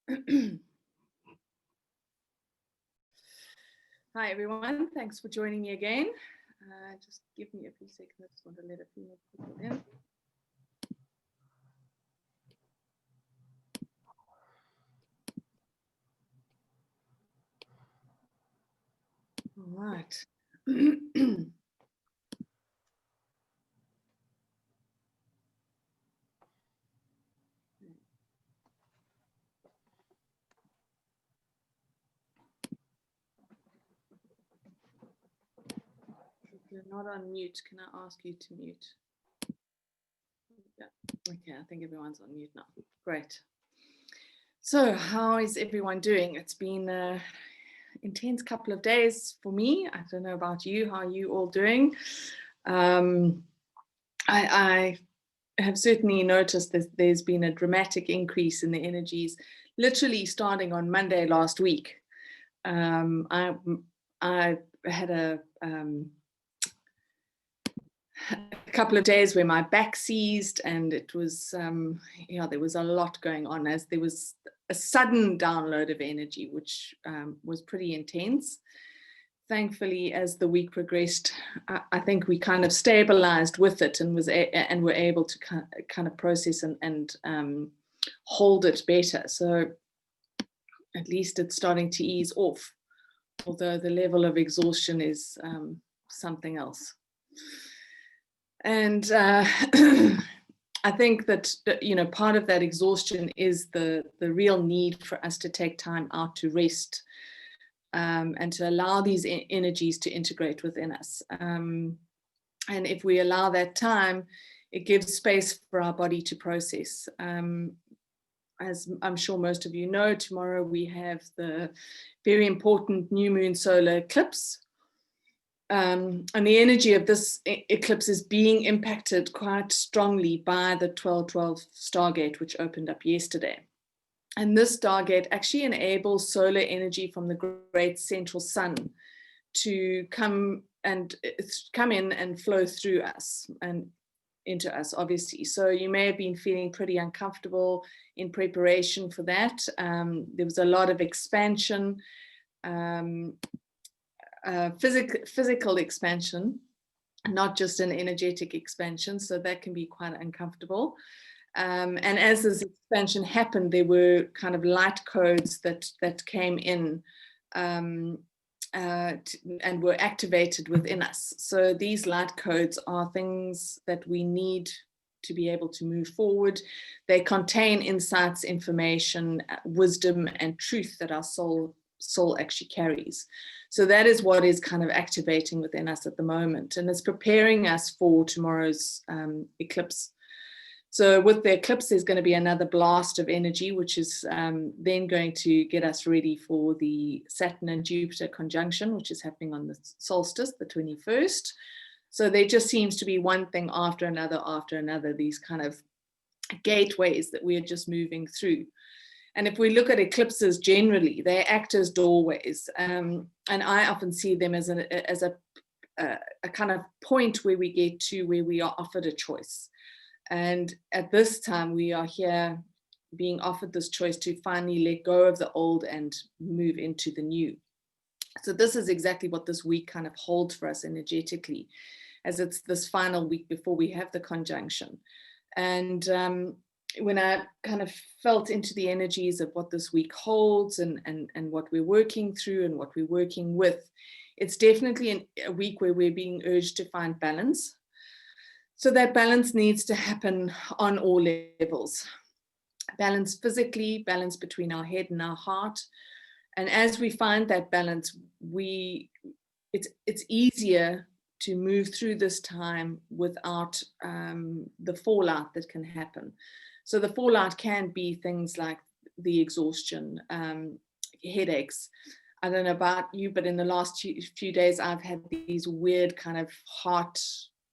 Hi everyone, thanks for joining me again. Just give me a few seconds, I just want to let a few more people in. All right. If you're not on mute, can I ask you to mute? Yeah. Okay, I think everyone's on mute now. Great. So how is everyone doing? It's been an intense couple of days for me. I don't know about you, how are you all doing? I have certainly noticed that there's been a dramatic increase in the energies, literally starting on Monday last week. I had a couple of days where my back seized, and it was, there was a lot going on, as there was a sudden download of energy, which was pretty intense. Thankfully, as the week progressed, I think we kind of stabilized with it and were able to kind of process and hold it better. So at least it's starting to ease off, although the level of exhaustion is something else. And I think that, part of that exhaustion is the real need for us to take time out to rest. And to allow these energies to integrate within us. And if we allow that time, it gives space for our body to process. As I'm sure most of you know, tomorrow we have the very important new moon solar eclipse. And the energy of this eclipse is being impacted quite strongly by the 1212 Stargate, which opened up yesterday. And this Stargate actually enables solar energy from the great central sun to come in and flow through us and into us, obviously. So you may have been feeling pretty uncomfortable in preparation for that. There was a lot of expansion, physical expansion, not just an energetic expansion. So that can be quite uncomfortable. And as this expansion happened, there were kind of light codes that came in and were activated within us. So these light codes are things that we need to be able to move forward. They contain insights, information, wisdom, and truth that our soul actually carries. So that is what is kind of activating within us at the moment, and it's preparing us for tomorrow's eclipse. So with the eclipse, there's going to be another blast of energy, which is then going to get us ready for the Saturn and Jupiter conjunction, which is happening on the solstice, the 21st. So there just seems to be one thing after another, these kind of gateways that we're just moving through. And if we look at eclipses generally, they act as doorways. And I often see them as a kind of point where we get to where we are offered a choice. And at this time, we are here being offered this choice to finally let go of the old and move into the new. So this is exactly what this week kind of holds for us energetically, as it's this final week before we have the conjunction. And when I kind of felt into the energies of what this week holds and what we're working through and what we're working with, it's definitely a week where we're being urged to find balance. So that balance needs to happen on all levels. Balance physically, balance between our head and our heart. And as we find that balance, it's easier to move through this time without the fallout that can happen. So the fallout can be things like the exhaustion, headaches. I don't know about you, but in the last few days, I've had these weird kind of heart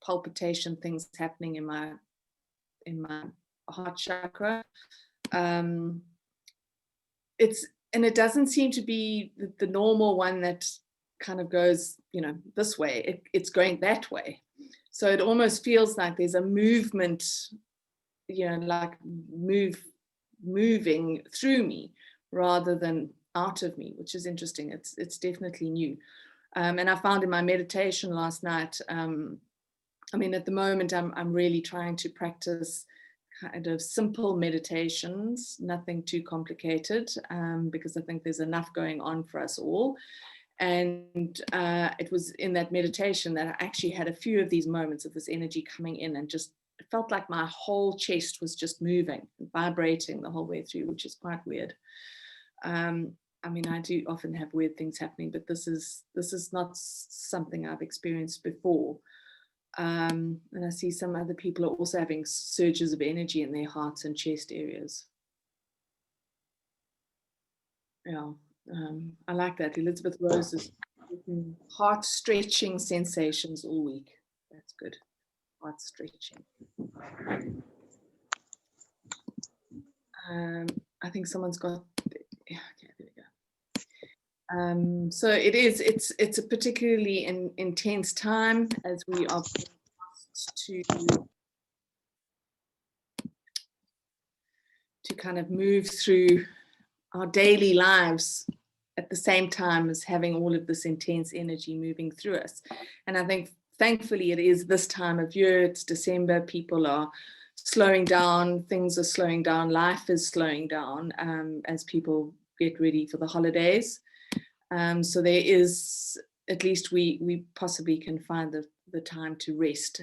palpitation things happening in my heart chakra. It doesn't seem to be the normal one that kind of goes, this way. It's going that way. So it almost feels like there's a movement, like moving through me, rather than out of me, which is interesting. It's definitely new. And I found in my meditation last night, I mean, at the moment, I'm really trying to practice kind of simple meditations, nothing too complicated, because I think there's enough going on for us all. And it was in that meditation that I actually had a few of these moments of this energy coming in, and just it felt like my whole chest was just moving, vibrating the whole way through, which is quite weird. I mean, I do often have weird things happening, but this is not something I've experienced before. And I see some other people are also having surges of energy in their hearts and chest areas. Yeah, I like that. Elizabeth Rose is heart stretching sensations all week. That's good. Heart stretching. I think someone's got. Yeah, okay, there we go. So it's a particularly intense time as we are asked to kind of move through our daily lives at the same time as having all of this intense energy moving through us. And I think thankfully it is this time of year, it's December, people are slowing down, things are slowing down, life is slowing down as people get ready for the holidays. So there is, at least we possibly can find the time to rest.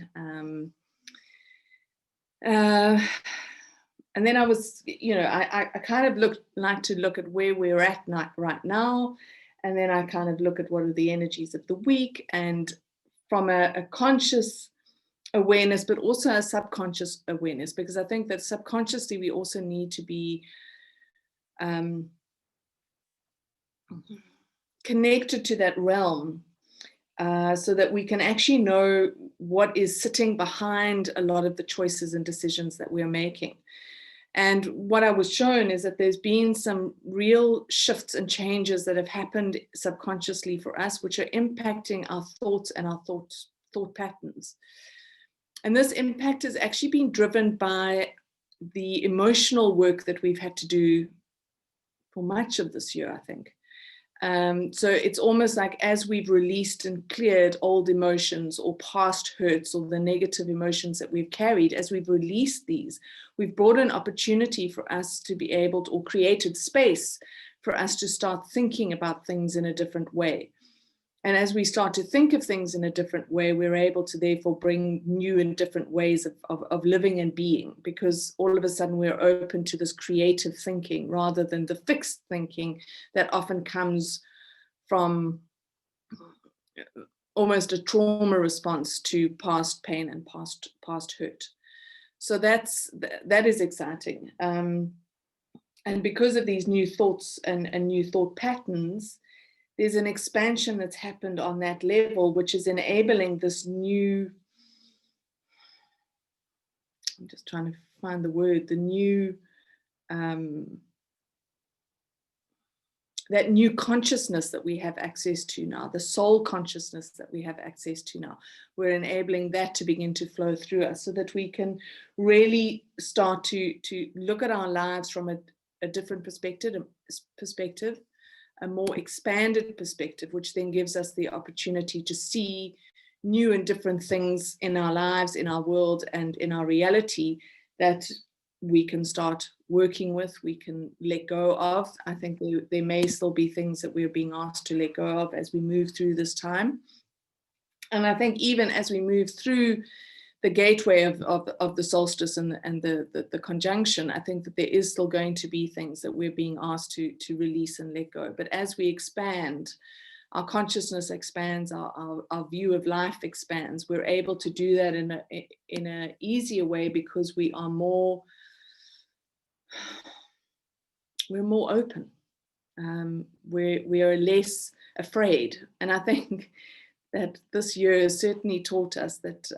And then I was, you know, I kind of like to look at where we're at right now. And then I kind of look at what are the energies of the week, and from a conscious awareness, but also a subconscious awareness, because I think that subconsciously we also need to be connected to that realm so that we can actually know what is sitting behind a lot of the choices and decisions that we're making. And what I was shown is that there's been some real shifts and changes that have happened subconsciously for us, which are impacting our thoughts and our thought patterns. And this impact has actually been driven by the emotional work that we've had to do for much of this year, I think. So it's almost like as we've released and cleared old emotions or past hurts or the negative emotions that we've carried, as we've released these, we've brought an opportunity for us to be able to, or created space for us to start thinking about things in a different way. And as we start to think of things in a different way, we're able to therefore bring new and different ways of living and being, because all of a sudden we're open to this creative thinking rather than the fixed thinking that often comes from almost a trauma response to past pain and past hurt. So that is exciting. And because of these new thoughts and new thought patterns, there's an expansion that's happened on that level, which is enabling this new, I'm just trying to find the word, the new, that new consciousness that we have access to now, the soul consciousness that we have access to now. We're enabling that to begin to flow through us so that we can really start to look at our lives from a different perspective, a more expanded perspective, which then gives us the opportunity to see new and different things in our lives, in our world, and in our reality that we can start working with, we can let go of. I think there may still be things that we're being asked to let go of as we move through this time. And I think even as we move through the gateway of the solstice and the conjunction, I think that there is still going to be things that we're being asked to release and let go. But as we expand, our consciousness expands, our view of life expands. We're able to do that in an easier way because we're more open. We are less afraid. And I think that this year has certainly taught us that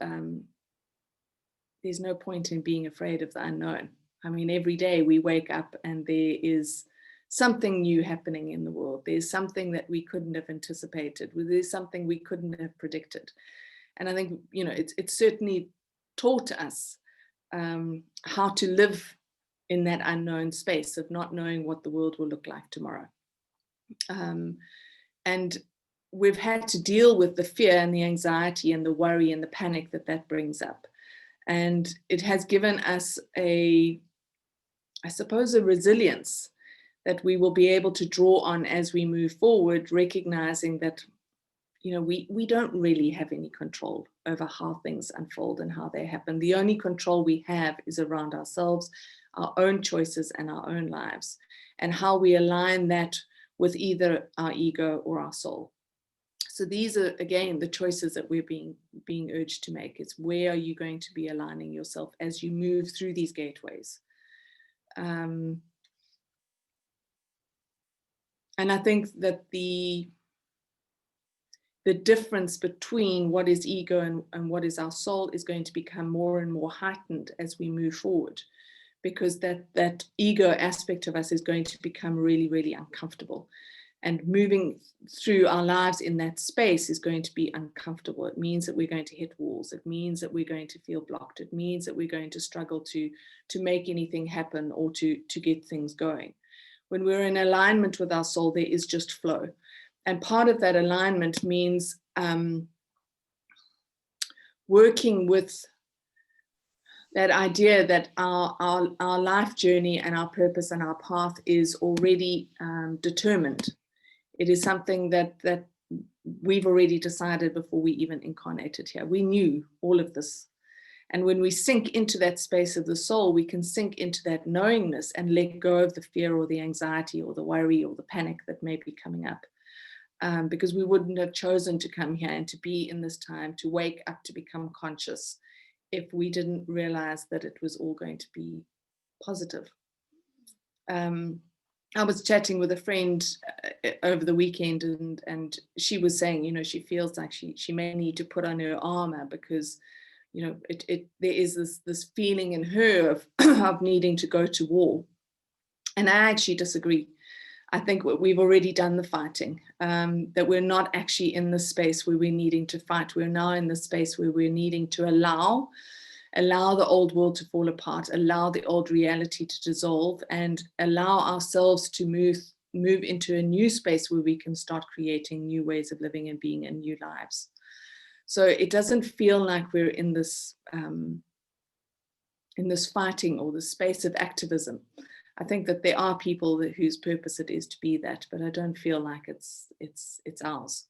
there's no point in being afraid of the unknown. I mean, every day we wake up and there is something new happening in the world. There's something that we couldn't have anticipated. There's something we couldn't have predicted. And I think, you know, it's certainly taught us how to live in that unknown space of not knowing what the world will look like tomorrow. And we've had to deal with the fear and the anxiety and the worry and the panic that that brings up. And it has given us I suppose, a resilience that we will be able to draw on as we move forward, recognizing that, we don't really have any control over how things unfold and how they happen. The only control we have is around ourselves, our own choices and our own lives, and how we align that with either our ego or our soul. So these are, again, the choices that we're being urged to make. Is where are you going to be aligning yourself as you move through these gateways? And I think that the difference between what is ego and what is our soul is going to become more and more heightened as we move forward, because that ego aspect of us is going to become really, really uncomfortable. And moving through our lives in that space is going to be uncomfortable. It means that we're going to hit walls. It means that we're going to feel blocked. It means that we're going to struggle to make anything happen or to get things going. When we're in alignment with our soul, there is just flow. And part of that alignment means working with that idea that our life journey and our purpose and our path is already determined. It is something that we've already decided before we even incarnated here. We knew all of this. And when we sink into that space of the soul, we can sink into that knowingness and let go of the fear or the anxiety or the worry or the panic that may be coming up. Because we wouldn't have chosen to come here and to be in this time, to wake up, to become conscious, if we didn't realize that it was all going to be positive. I was chatting with a friend over the weekend, and she was saying, she feels like she may need to put on her armor because, there is this feeling in her of needing to go to war. And I actually disagree. I think we've already done the fighting, that we're not actually in the space where we're needing to fight. We're now in the space where we're needing to allow the old world to fall apart, allow the old reality to dissolve, and allow ourselves to move into a new space where we can start creating new ways of living and being in new lives. So it doesn't feel like we're in this fighting or the space of activism. I think that there are people whose purpose it is to be that, but I don't feel like it's ours.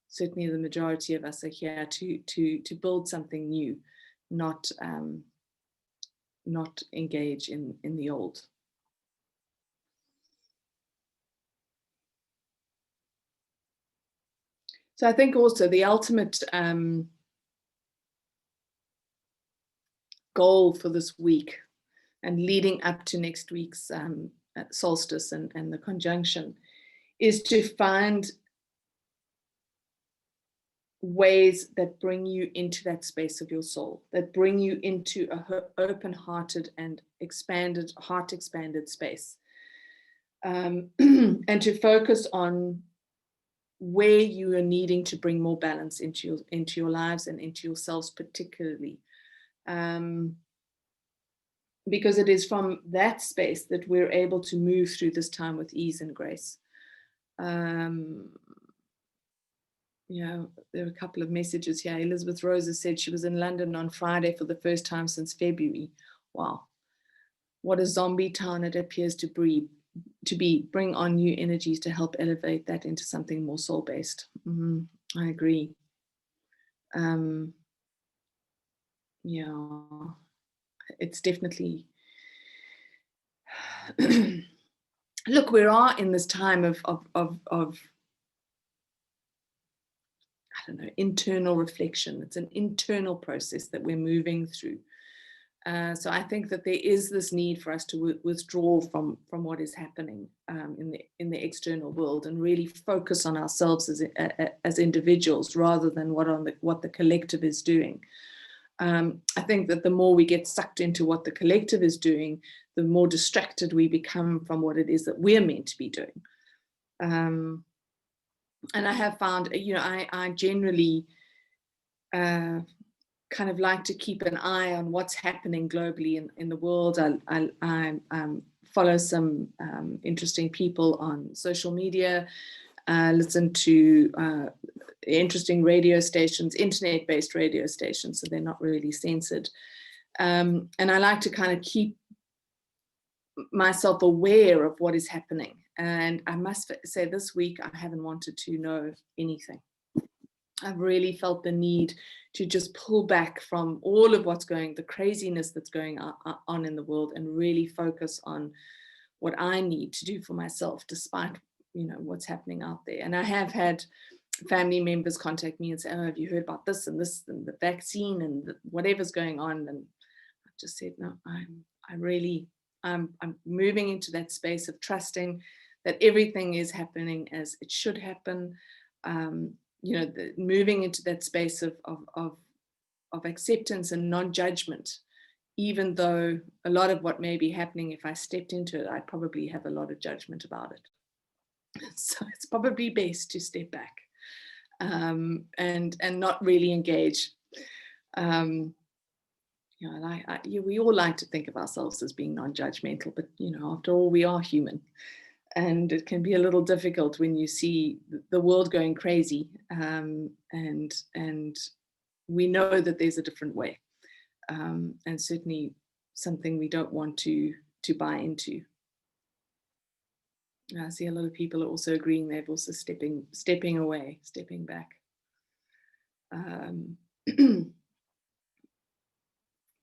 Certainly the majority of us are here to build something new, not engage in the old. So I think also the ultimate goal for this week and leading up to next week's solstice and the conjunction is to find ways that bring you into that space of your soul, that bring you into a open-hearted and expanded space, and to focus on where you are needing to bring more balance into your lives and into yourselves particularly. Because it is from that space that we're able to move through this time with ease and grace. There are a couple of messages here. Elizabeth Rosa said she was in London on Friday for the first time since February. Wow. What a zombie town it appears to be. Bring on new energies to help elevate that into something more soul-based. I agree. It's definitely look, we are in this time of I don't know, internal reflection. It's an internal process that we're moving through. So I think that there is this need for us to withdraw from what is happening in the external world and really focus on ourselves as individuals rather than what the collective is doing. I think that the more we get sucked into what the collective is doing, the more distracted we become from what it is that we're meant to be doing. And I have found, I generally kind of like to keep an eye on what's happening globally in the world. I follow some interesting people on social media, listen to interesting radio stations, internet-based radio stations, so they're not really censored. And I like to kind of keep myself aware of what is happening. And I must say this week, I haven't wanted to know anything. I've really felt the need to just pull back from all of what's going, the craziness that's going on in the world, and really focus on what I need to do for myself, despite, you know, what's happening out there. And I have had family members contact me and say, oh, have you heard about this and the vaccine and whatever's going on? And I just said, no, I'm moving into that space of trusting that everything is happening as it should happen. You know, moving into that space of acceptance and non-judgment, even though a lot of what may be happening, if I stepped into it, I'd probably have a lot of judgment about it. So it's probably best to step back and not really engage. You know, we all like to think of ourselves as being non-judgmental, but you know, after all, we are human. And it can be a little difficult when you see the world going crazy, and we know that there's a different way, and certainly something we don't want to buy into. I see a lot of people are also agreeing. They've also stepping away, stepping back.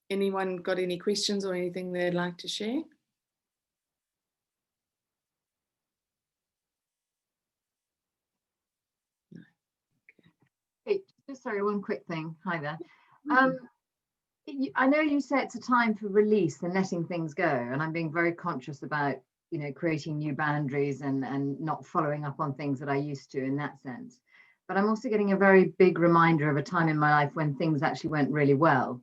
Anyone got any questions or anything they'd like to share? Hey, just sorry, one quick thing. Hi there. I know you say it's a time for release and letting things go, and I'm being very conscious about, you know, creating new boundaries and not following up on things that I used to in that sense. But I'm also getting a very big reminder of a time in my life when things actually went really well.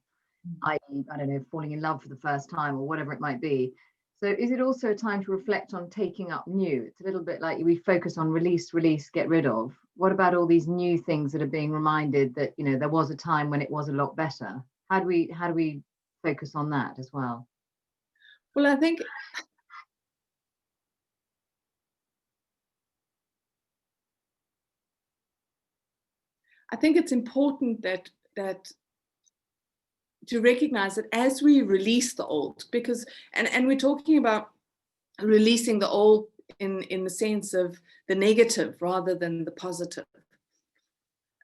I don't know, falling in love for the first time or whatever it might be. So is it also a time to reflect on taking up new? It's a little bit like we focus on release, get rid of. What about all these new things that are being reminded that, you know, there was a time when it was a lot better? How do we focus on that as well? Well, I think it's important that to recognize that as we release the old, because and we're talking about releasing the old in the sense of the negative rather than the positive.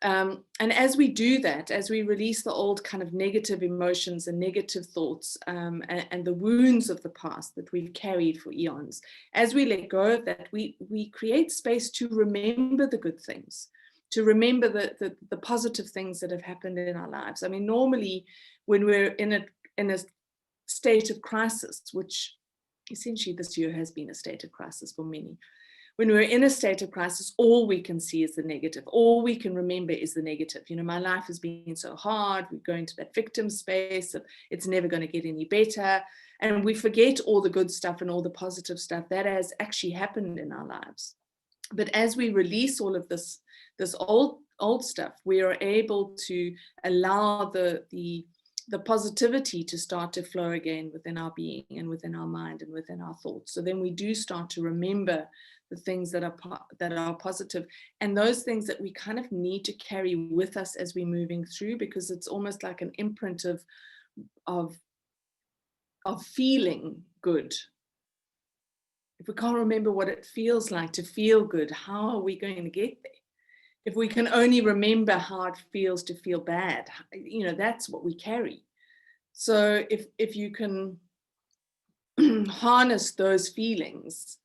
And as we do that, as we release the old kind of negative emotions and negative thoughts, and the wounds of the past that we've carried for eons, as we let go of that, we create space to remember the good things, to remember the positive things that have happened in our lives. I mean, normally when we're in a state of crisis, which essentially this year has been a state of crisis for many, when we're in a state of crisis, all we can see is the negative. All we can remember is the negative. You know, my life has been so hard. We go into that victim space of it's never going to get any better. And we forget all the good stuff and all the positive stuff that has actually happened in our lives. But as we release all of this old stuff, we are able to allow the positivity to start to flow again within our being and within our mind and within our thoughts. So then we do start to remember the things that are positive, and those things that we kind of need to carry with us as we're moving through, because it's almost like an imprint of feeling good. If we can't remember what it feels like to feel good, how are we going to get there? If we can only remember how it feels to feel bad, you know, that's what we carry. So if you can harness those feelings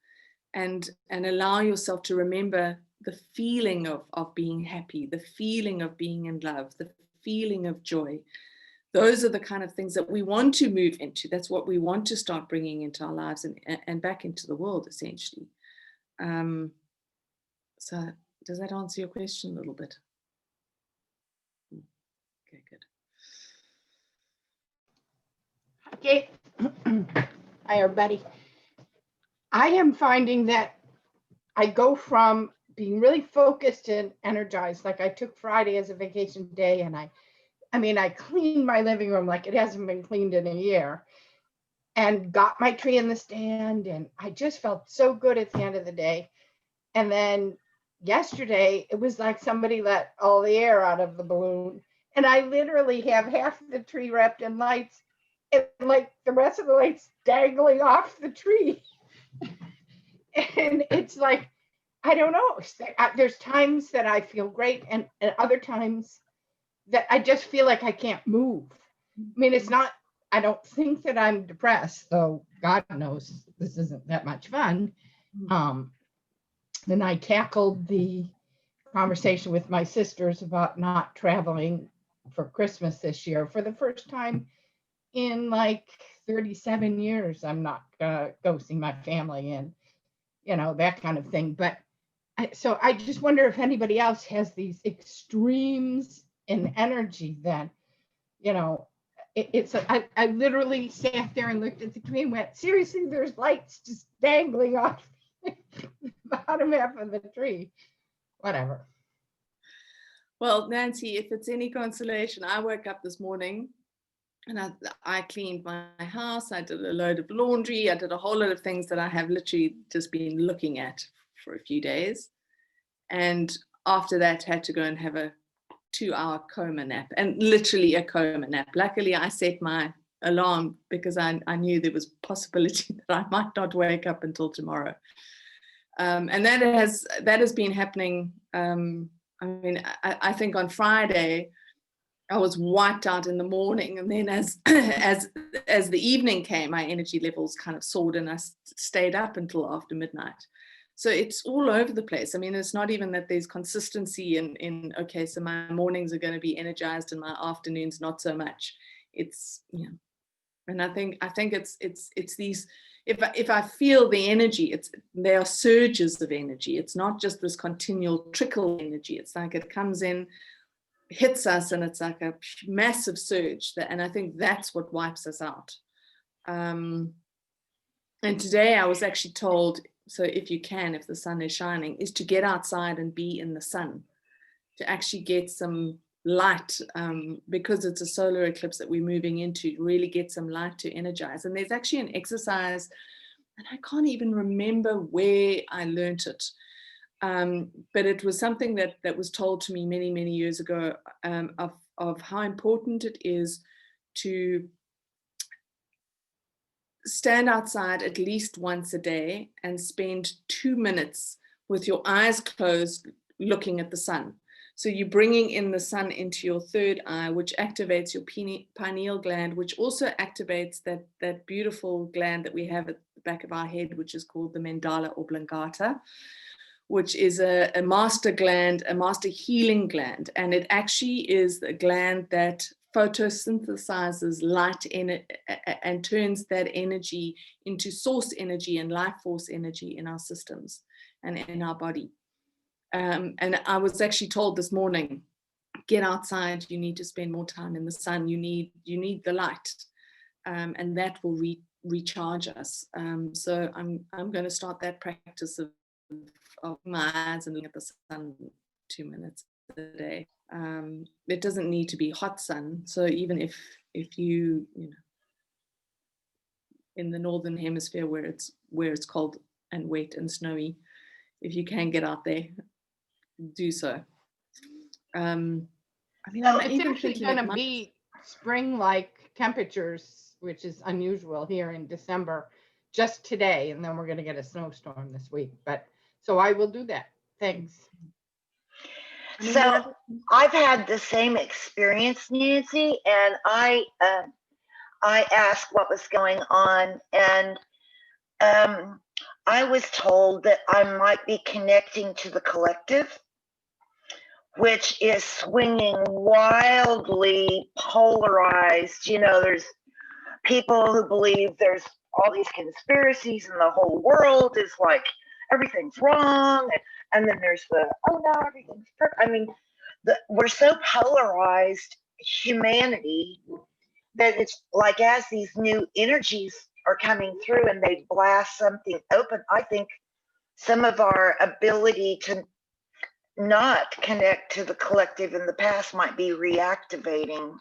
and allow yourself to remember the feeling of being happy, the feeling of being in love, the feeling of joy, those are the kind of things that we want to move into. That's what we want to start bringing into our lives and back into the world, essentially. So does that answer your question a little bit? Okay, good. Okay. Hi, everybody. I am finding that I go from being really focused and energized, like I took Friday as a vacation day, and I I mean, I cleaned my living room like it hasn't been cleaned in a year, and got my tree in the stand, and I just felt so good at the end of the day. And then yesterday, it was like somebody let all the air out of the balloon, and I literally have half the tree wrapped in lights, and like the rest of the lights dangling off the tree. And it's like, I don't know. There's times that I feel great, and other times that I just feel like I can't move. I mean, it's not, I don't think that I'm depressed, though God knows this isn't that much fun. Then I tackled the conversation with my sisters about not traveling for Christmas this year. For the first time in like 37 years, I'm not gonna go see my family and, that kind of thing. But so I just wonder if anybody else has these extremes in energy that, I literally sat there and looked at the tree and went, seriously, there's lights just dangling off the bottom half of the tree. Whatever. Well, Nancy, if it's any consolation, I woke up this morning and I cleaned my house. I did a load of laundry. I did a whole lot of things that I have literally just been looking at for a few days. And after that, had to go and have a 2-hour coma nap, and literally a coma nap. Luckily, I set my alarm because I knew there was possibility that I might not wake up until tomorrow. And that has been happening. I mean, I think on Friday, I was wiped out in the morning, and then as the evening came, my energy levels kind of soared, and I stayed up until after midnight. So it's all over the place. I mean, it's not even that there's consistency in okay, so my mornings are going to be energized and my afternoons not so much. It's, and I think it's these, if I feel the energy, there are surges of energy. It's not just this continual trickle energy. It's like it comes in, hits us, and it's like a massive surge, and I think that's what wipes us out. And today I was actually told, so if you can, if the sun is shining, is to get outside and be in the sun, to actually get some light, because it's a solar eclipse that we're moving into, really get some light to energize. And there's actually an exercise, and I can't even remember where I learned it, but it was something that was told to me many, many years ago, of how important it is to stand outside at least once a day and spend 2 minutes with your eyes closed looking at the sun. So you're bringing in the sun into your third eye, which activates your pineal gland, which also activates that beautiful gland that we have at the back of our head, which is called the mandala oblongata, which is a master gland, a master healing gland. And it actually is the gland that photosynthesizes light in it and turns that energy into source energy and life force energy in our systems and in our body. And I was actually told this morning, get outside, you need to spend more time in the sun, you need the light, and that will recharge us. So I'm going to start that practice of my eyes and looking at the sun 2 minutes a day. It doesn't need to be hot sun. So even if you in the northern hemisphere where it's cold and wet and snowy, if you can get out there, do so. I mean, it's actually going to be spring-like temperatures, which is unusual here in December, just today, and then we're going to get a snowstorm this week. But so I will do that. Thanks. So I've had the same experience, Nancy, and I asked what was going on, and I was told that I might be connecting to the collective, which is swinging wildly polarized. There's people who believe there's all these conspiracies and the whole world is like everything's wrong, and then there's the, oh no, everything's perfect. I mean, we're so polarized, humanity, that it's like as these new energies are coming through and they blast something open, I think some of our ability to not connect to the collective in the past might be reactivating.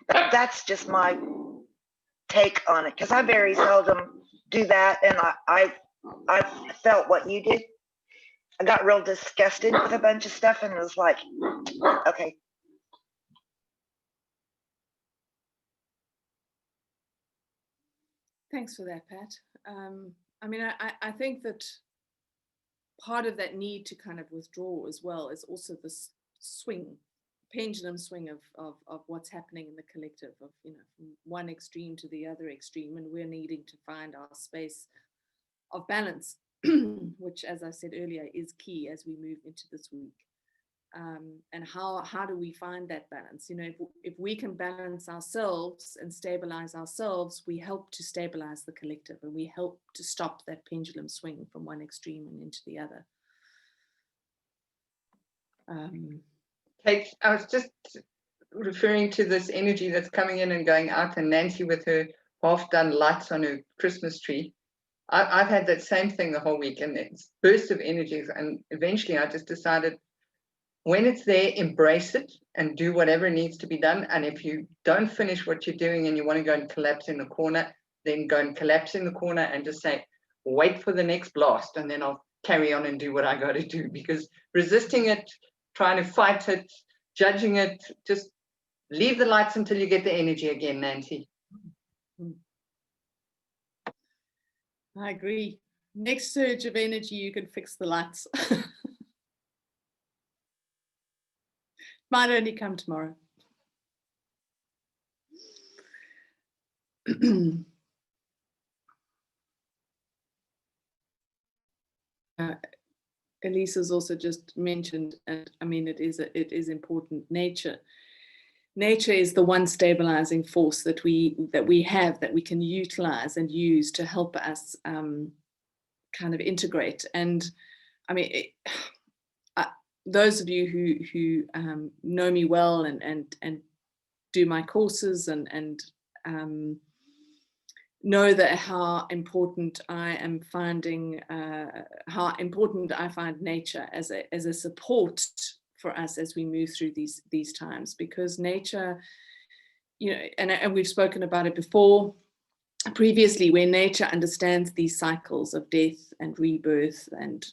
But that's just my take on it, because I very seldom do that, and I felt what you did. I got real disgusted with a bunch of stuff and was like, okay. Thanks for that, Pat. I mean, I think that part of that need to kind of withdraw as well is also this swing, pendulum swing of what's happening in the collective, of, you know, from one extreme to the other extreme, and we're needing to find our space of balance, which, as I said earlier, is key as we move into this week. And how do we find that balance? You know, if we can balance ourselves and stabilize ourselves, we help to stabilize the collective, and we help to stop that pendulum swing from one extreme and into the other. Kate, I was just referring to this energy that's coming in and going out, and Nancy with her half-done lights on her Christmas tree. I've had that same thing the whole week, and it's bursts of energies, and eventually I just decided, when it's there, embrace it and do whatever needs to be done. And if you don't finish what you're doing and you want to go and collapse in the corner, then go and collapse in the corner and just say, wait for the next blast, and then I'll carry on and do what I got to do. Because resisting it, trying to fight it, judging it, just leave the lights until you get the energy again, Nancy. I agree. Next surge of energy, you can fix the lights. Might only come tomorrow. Elise has also just mentioned, and I mean, it is important. Nature is the one stabilizing force that we have, that we can utilize and use to help us kind of integrate. And I mean, those of you who know me well and do my courses and know that how important I am finding, how important I find nature as a support for us as we move through these times, because nature, you know, and we've spoken about it before previously, where nature understands these cycles of death and rebirth, and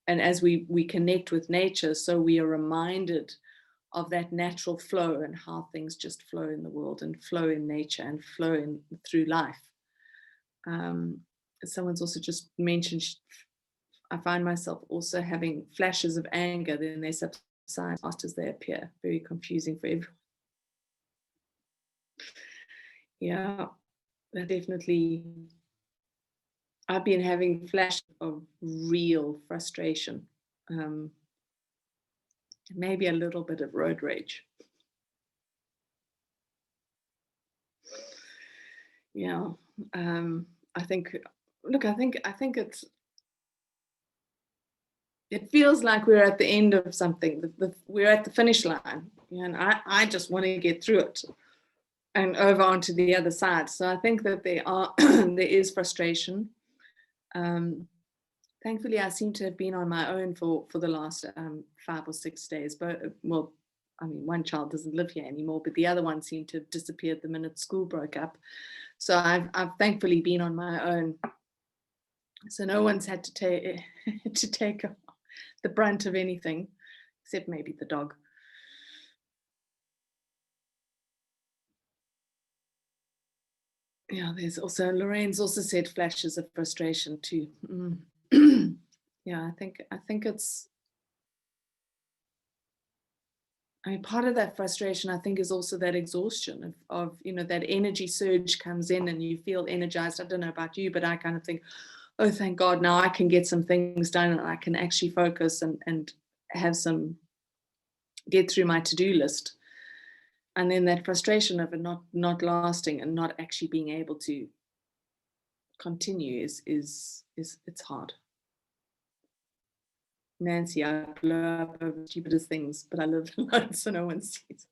as we connect with nature, so we are reminded of that natural flow and how things just flow in the world and flow in nature and flow through life. Someone's also just mentioned, I find myself also having flashes of anger, then they subside fast as they appear. Very confusing for everyone. Yeah, that definitely. I've been having flashes of real frustration, maybe a little bit of road rage. Yeah, I think it's. It feels like we're at the end of something. We're at the finish line, and I just want to get through it and over onto the other side. So I think that there is frustration. Thankfully, I seem to have been on my own for the last 5 or 6 days. But well, I mean, one child doesn't live here anymore, but the other one seemed to have disappeared the minute school broke up. So I've thankfully been on my own. So no one's had to take the brunt of anything, except maybe the dog. Yeah, there's also, Lorraine's also said flashes of frustration too. Yeah, I think it's, I mean, part of that frustration, I think, is also that exhaustion of you know, that energy surge comes in and you feel energized. I don't know about you, but I kind of think, oh, thank God, now I can get some things done and I can actually focus and have get through my to-do list. And then that frustration of it not lasting and not actually being able to continue is it's hard. Nancy, I blow up over Jupiter's things, but I live alone, so no one sees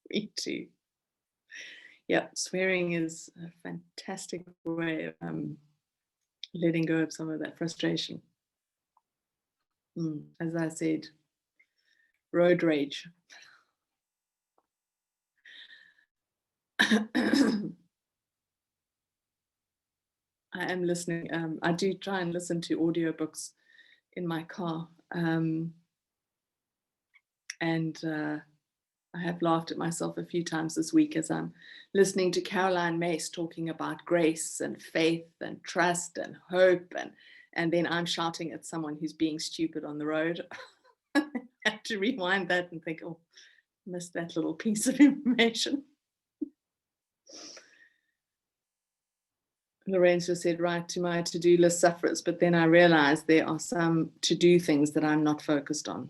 me too. Yeah, swearing is a fantastic way of letting go of some of that frustration. As I said, road rage. I am listening. I do try and listen to audiobooks in my car. And I have laughed at myself a few times this week as I'm listening to Caroline Mace talking about grace and faith and trust and hope. And then I'm shouting at someone who's being stupid on the road. I have to rewind that and think, oh, missed that little piece of information. Lorenzo said, right to my to-do list suffers, but then I realized there are some to-do things that I'm not focused on.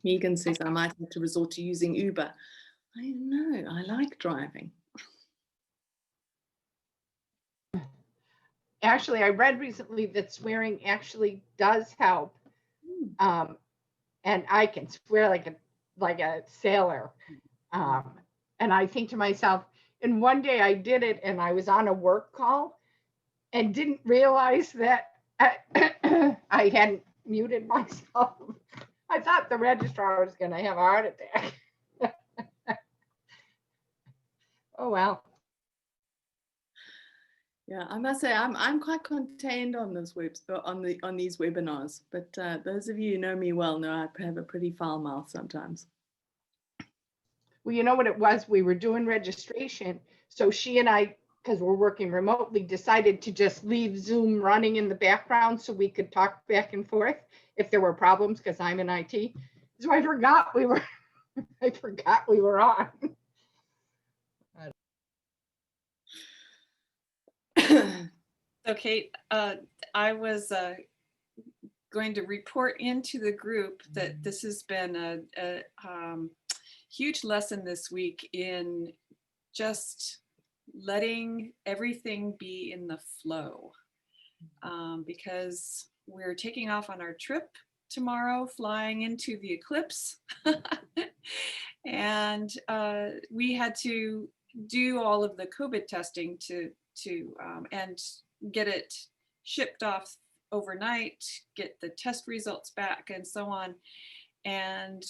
Megan says I might have to resort to using Uber. I don't know, I like driving. Actually, I read recently that swearing actually does help. And I can swear like a sailor. And I think to myself, and one day I did it and I was on a work call and didn't realize that I hadn't muted myself. I thought the registrar was going to have a heart attack. Oh, well. Yeah, I must say I'm quite contained on this on these webinars, but those of you who know me well know I have a pretty foul mouth sometimes. Well, you know what it was? We were doing registration. So she and I, because we're working remotely, decided to just leave Zoom running in the background so we could talk back and forth if there were problems, because I'm in IT. So I forgot we were on. So Kate, I was going to report into the group that this has been a huge lesson this week in just letting everything be in the flow, because we're taking off on our trip tomorrow, flying into the eclipse. And we had to do all of the COVID testing to and get it shipped off overnight, get the test results back and so on. And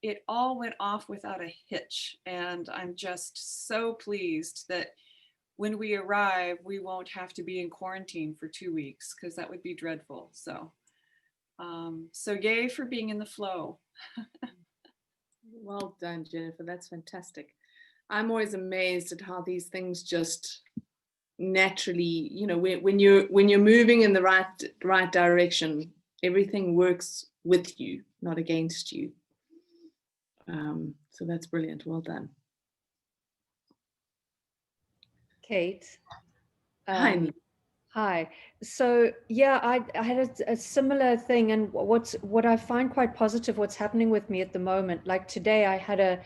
it all went off without a hitch. And I'm just so pleased that when we arrive, we won't have to be in quarantine for 2 weeks, because that would be dreadful. So, so yay for being in the flow. Well done, Jennifer. That's fantastic. I'm always amazed at how these things just naturally, you know, when you're moving in the right direction, everything works with you, not against you. So that's brilliant. Well done. Kate. Hi. Hi. So yeah, I had a similar thing, and what I find quite positive, what's happening with me at the moment, like today I had a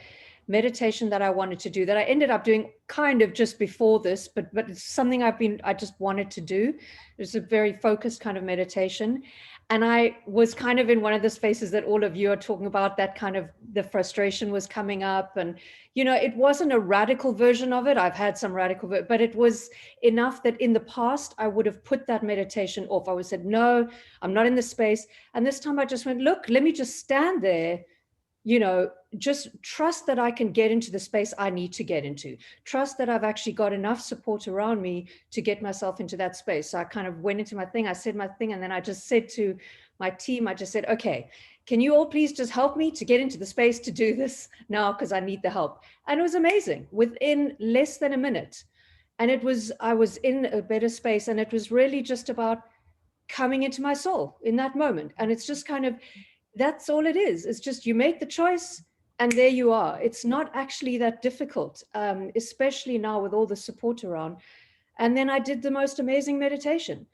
meditation that I wanted to do that I ended up doing kind of just before this, but it's something I just wanted to do. It's a very focused kind of meditation. And I was kind of in one of the spaces that all of you are talking about, that kind of the frustration was coming up. And, you know, it wasn't a radical version of it. I've had some radical, but it was enough that in the past, I would have put that meditation off. I would have said, no, I'm not in this space. And this time I just went, look, let me just stand there, you know, just trust that I can get into the space I need to get into. Trust that I've actually got enough support around me to get myself into that space. So I kind of went into my thing, I said my thing, and then I just said to my team, I just said, okay, can you all please just help me to get into the space to do this now, because I need the help. And it was amazing within less than a minute. And I was in a better space, and it was really just about coming into my soul in that moment. And it's just kind of, that's all it is. It's just you make the choice and there you are. It's not actually that difficult, especially now with all the support around. And then I did the most amazing meditation.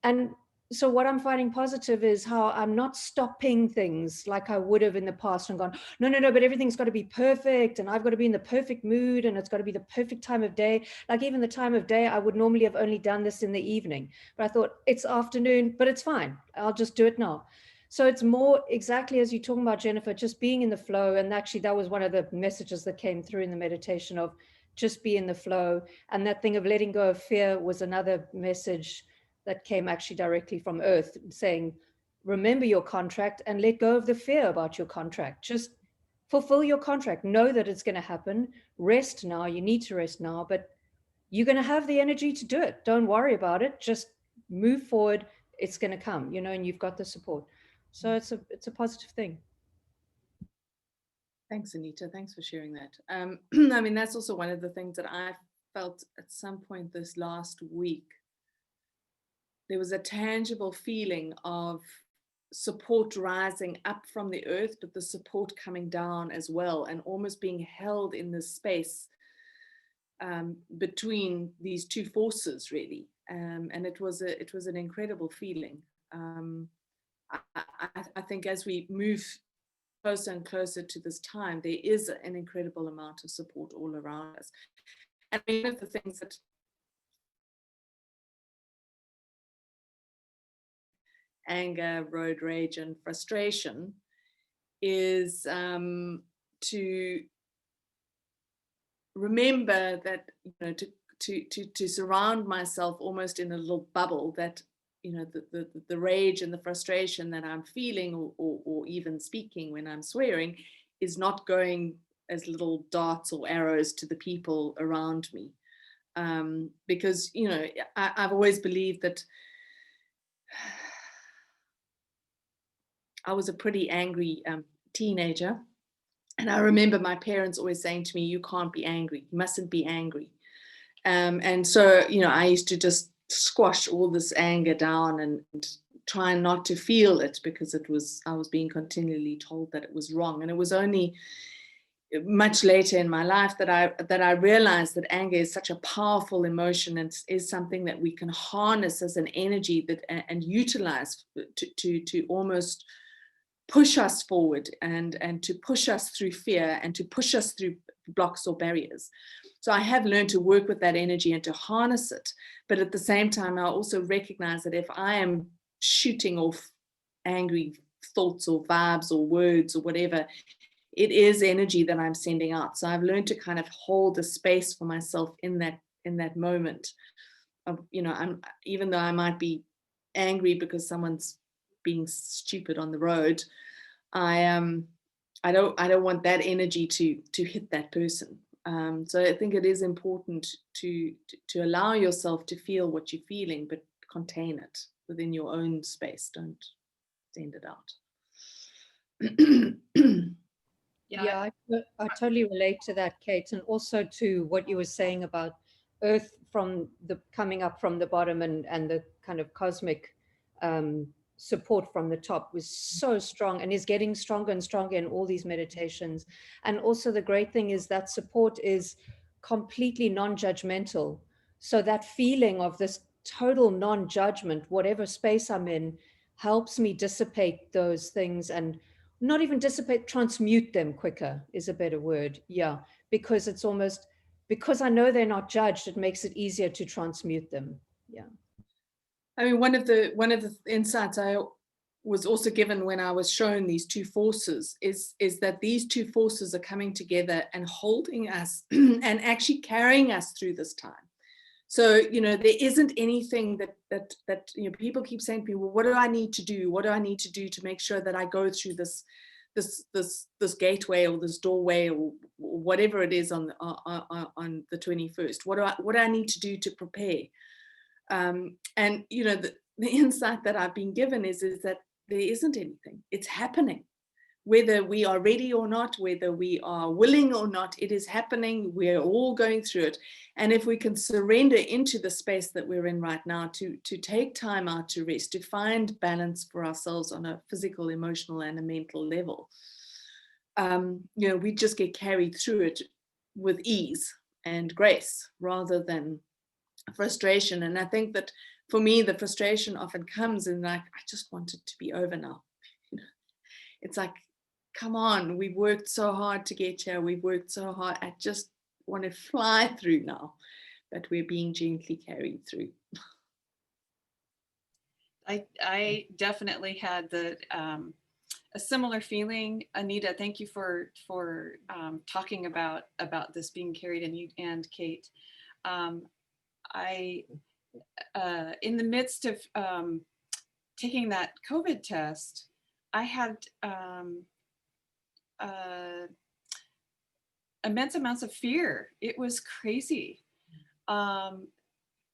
And so what I'm finding positive is how I'm not stopping things like I would have in the past and gone, no, but everything's got to be perfect. And I've got to be in the perfect mood and it's got to be the perfect time of day. Like even the time of day, I would normally have only done this in the evening, but I thought it's afternoon, but it's fine. I'll just do it now. So it's more exactly as you're talking about, Jennifer, just being in the flow. And actually that was one of the messages that came through in the meditation of just be in the flow. And that thing of letting go of fear was another message that came actually directly from Earth saying, remember your contract and let go of the fear about your contract. Just fulfill your contract. Know that it's going to happen. Rest now. You need to rest now, but you're going to have the energy to do it. Don't worry about it. Just move forward. It's going to come, you know, and you've got the support. So it's a positive thing. Thanks, Anita. Thanks for sharing that. I mean, that's also one of the things that I felt at some point this last week. There was a tangible feeling of support rising up from the earth, but the support coming down as well, and almost being held in this space between these two forces, really. And it was an incredible feeling. I think as we move closer and closer to this time, there is an incredible amount of support all around us. And one of the things that anger, road rage, and frustration is to remember that, you know, to surround myself almost in a little bubble that, you know, the rage and the frustration that I'm feeling or even speaking when I'm swearing is not going as little darts or arrows to the people around me. Because, you know, I've always believed that I was a pretty angry teenager. And I remember my parents always saying to me, you can't be angry, you mustn't be angry. And so, you know, I used to just squash all this anger down and try not to feel it, because I was being continually told that it was wrong. And it was only much later in my life that I realized that anger is such a powerful emotion and is something that we can harness as an energy that and utilize to almost push us forward and to push us through fear and to push us through blocks or barriers. So I have learned to work with that energy and to harness it. But at the same time, I also recognize that if I am shooting off angry thoughts or vibes or words or whatever, it is energy that I'm sending out. So I've learned to kind of hold a space for myself in that moment of, you know, even though I might be angry because someone's being stupid on the road, I don't want that energy to hit that person. So I think it is important to allow yourself to feel what you're feeling, but contain it within your own space. Don't send it out. Yeah, I totally relate to that, Kate, and also to what you were saying about Earth coming up from the bottom and the kind of cosmic support from the top was so strong and is getting stronger and stronger in all these meditations. And also the great thing is that support is completely non-judgmental. So that feeling of this total non-judgment, whatever space I'm in, helps me dissipate those things, and not even dissipate, transmute them quicker is a better word. Yeah, because it's almost, because I know they're not judged, it makes it easier to transmute them. Yeah. I mean, one of the insights I was also given when I was shown these two forces is that these two forces are coming together and holding us and actually carrying us through this time. So, you know, there isn't anything that you know, people keep saying to me, well, what do I need to do? What do I need to do to make sure that I go through this gateway or this doorway or whatever it is on the 21st? What do I need to do to prepare? And you know, the insight that I've been given is that there isn't anything. It's happening. Whether we are ready or not, whether we are willing or not, it is happening. We're all going through it. And if we can surrender into the space that we're in right now, to take time out to rest, to find balance for ourselves on a physical, emotional, and a mental level, you know, we just get carried through it with ease and grace rather than frustration. And I think that for me, the frustration often comes in like, I just want it to be over now. It's like, come on, we've worked so hard to get here. We've worked so hard. I just want to fly through now, but we're being gently carried through. I definitely had a similar feeling. Anita, thank you for talking about this being carried, and Kate. in the midst of taking that COVID test, I had immense amounts of fear. It was crazy.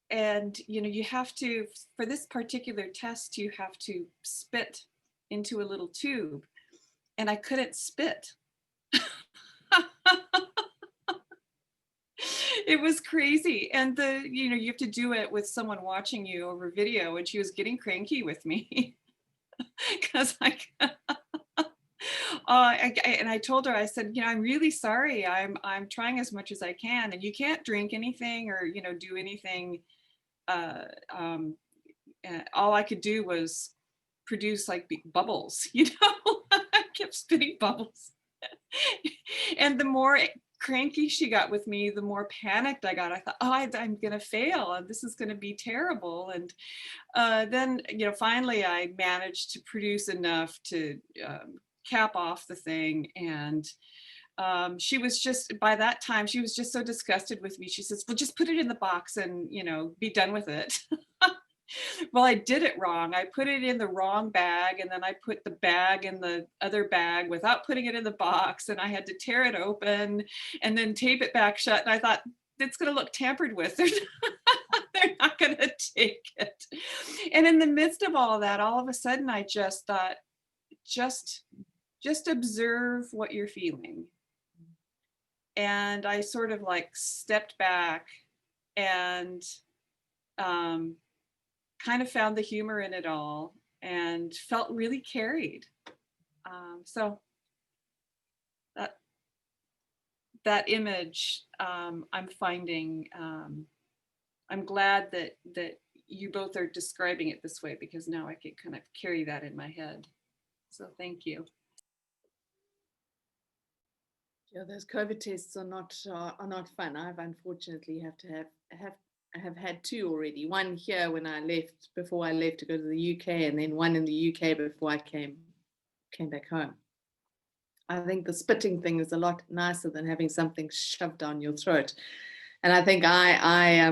And you have to, for this particular test, you have to spit into a little tube, and I couldn't spit. It was crazy. And you have to do it with someone watching you over video, and she was getting cranky with me because and I told her, I said, I'm really sorry. I'm trying as much as I can, and you can't drink anything or, do anything. All I could do was produce like bubbles, I kept spitting bubbles. And the more cranky she got with me, the more panicked I got. I thought, I'm gonna fail, and this is gonna be terrible. And then, finally I managed to produce enough to cap off the thing. And she was just, by that time, she was just so disgusted with me. She says, well, just put it in the box and, be done with it. Well, I did it wrong. I put it in the wrong bag, and then I put the bag in the other bag without putting it in the box, and I had to tear it open and then tape it back shut. And I thought, it's going to look tampered with. They're not going to take it. And in the midst of all of that, all of a sudden, I just thought, just observe what you're feeling. And I sort of like stepped back and kind of found the humor in it all and felt really carried. So that image, I'm finding, I'm glad that you both are describing it this way, because now I can kind of carry that in my head. So thank you. Yeah, those COVID tests are not fun. I've unfortunately have had two already. One here before I left to go to the UK, and then one in the UK before I came back home. I think the spitting thing is a lot nicer than having something shoved down your throat. And I think I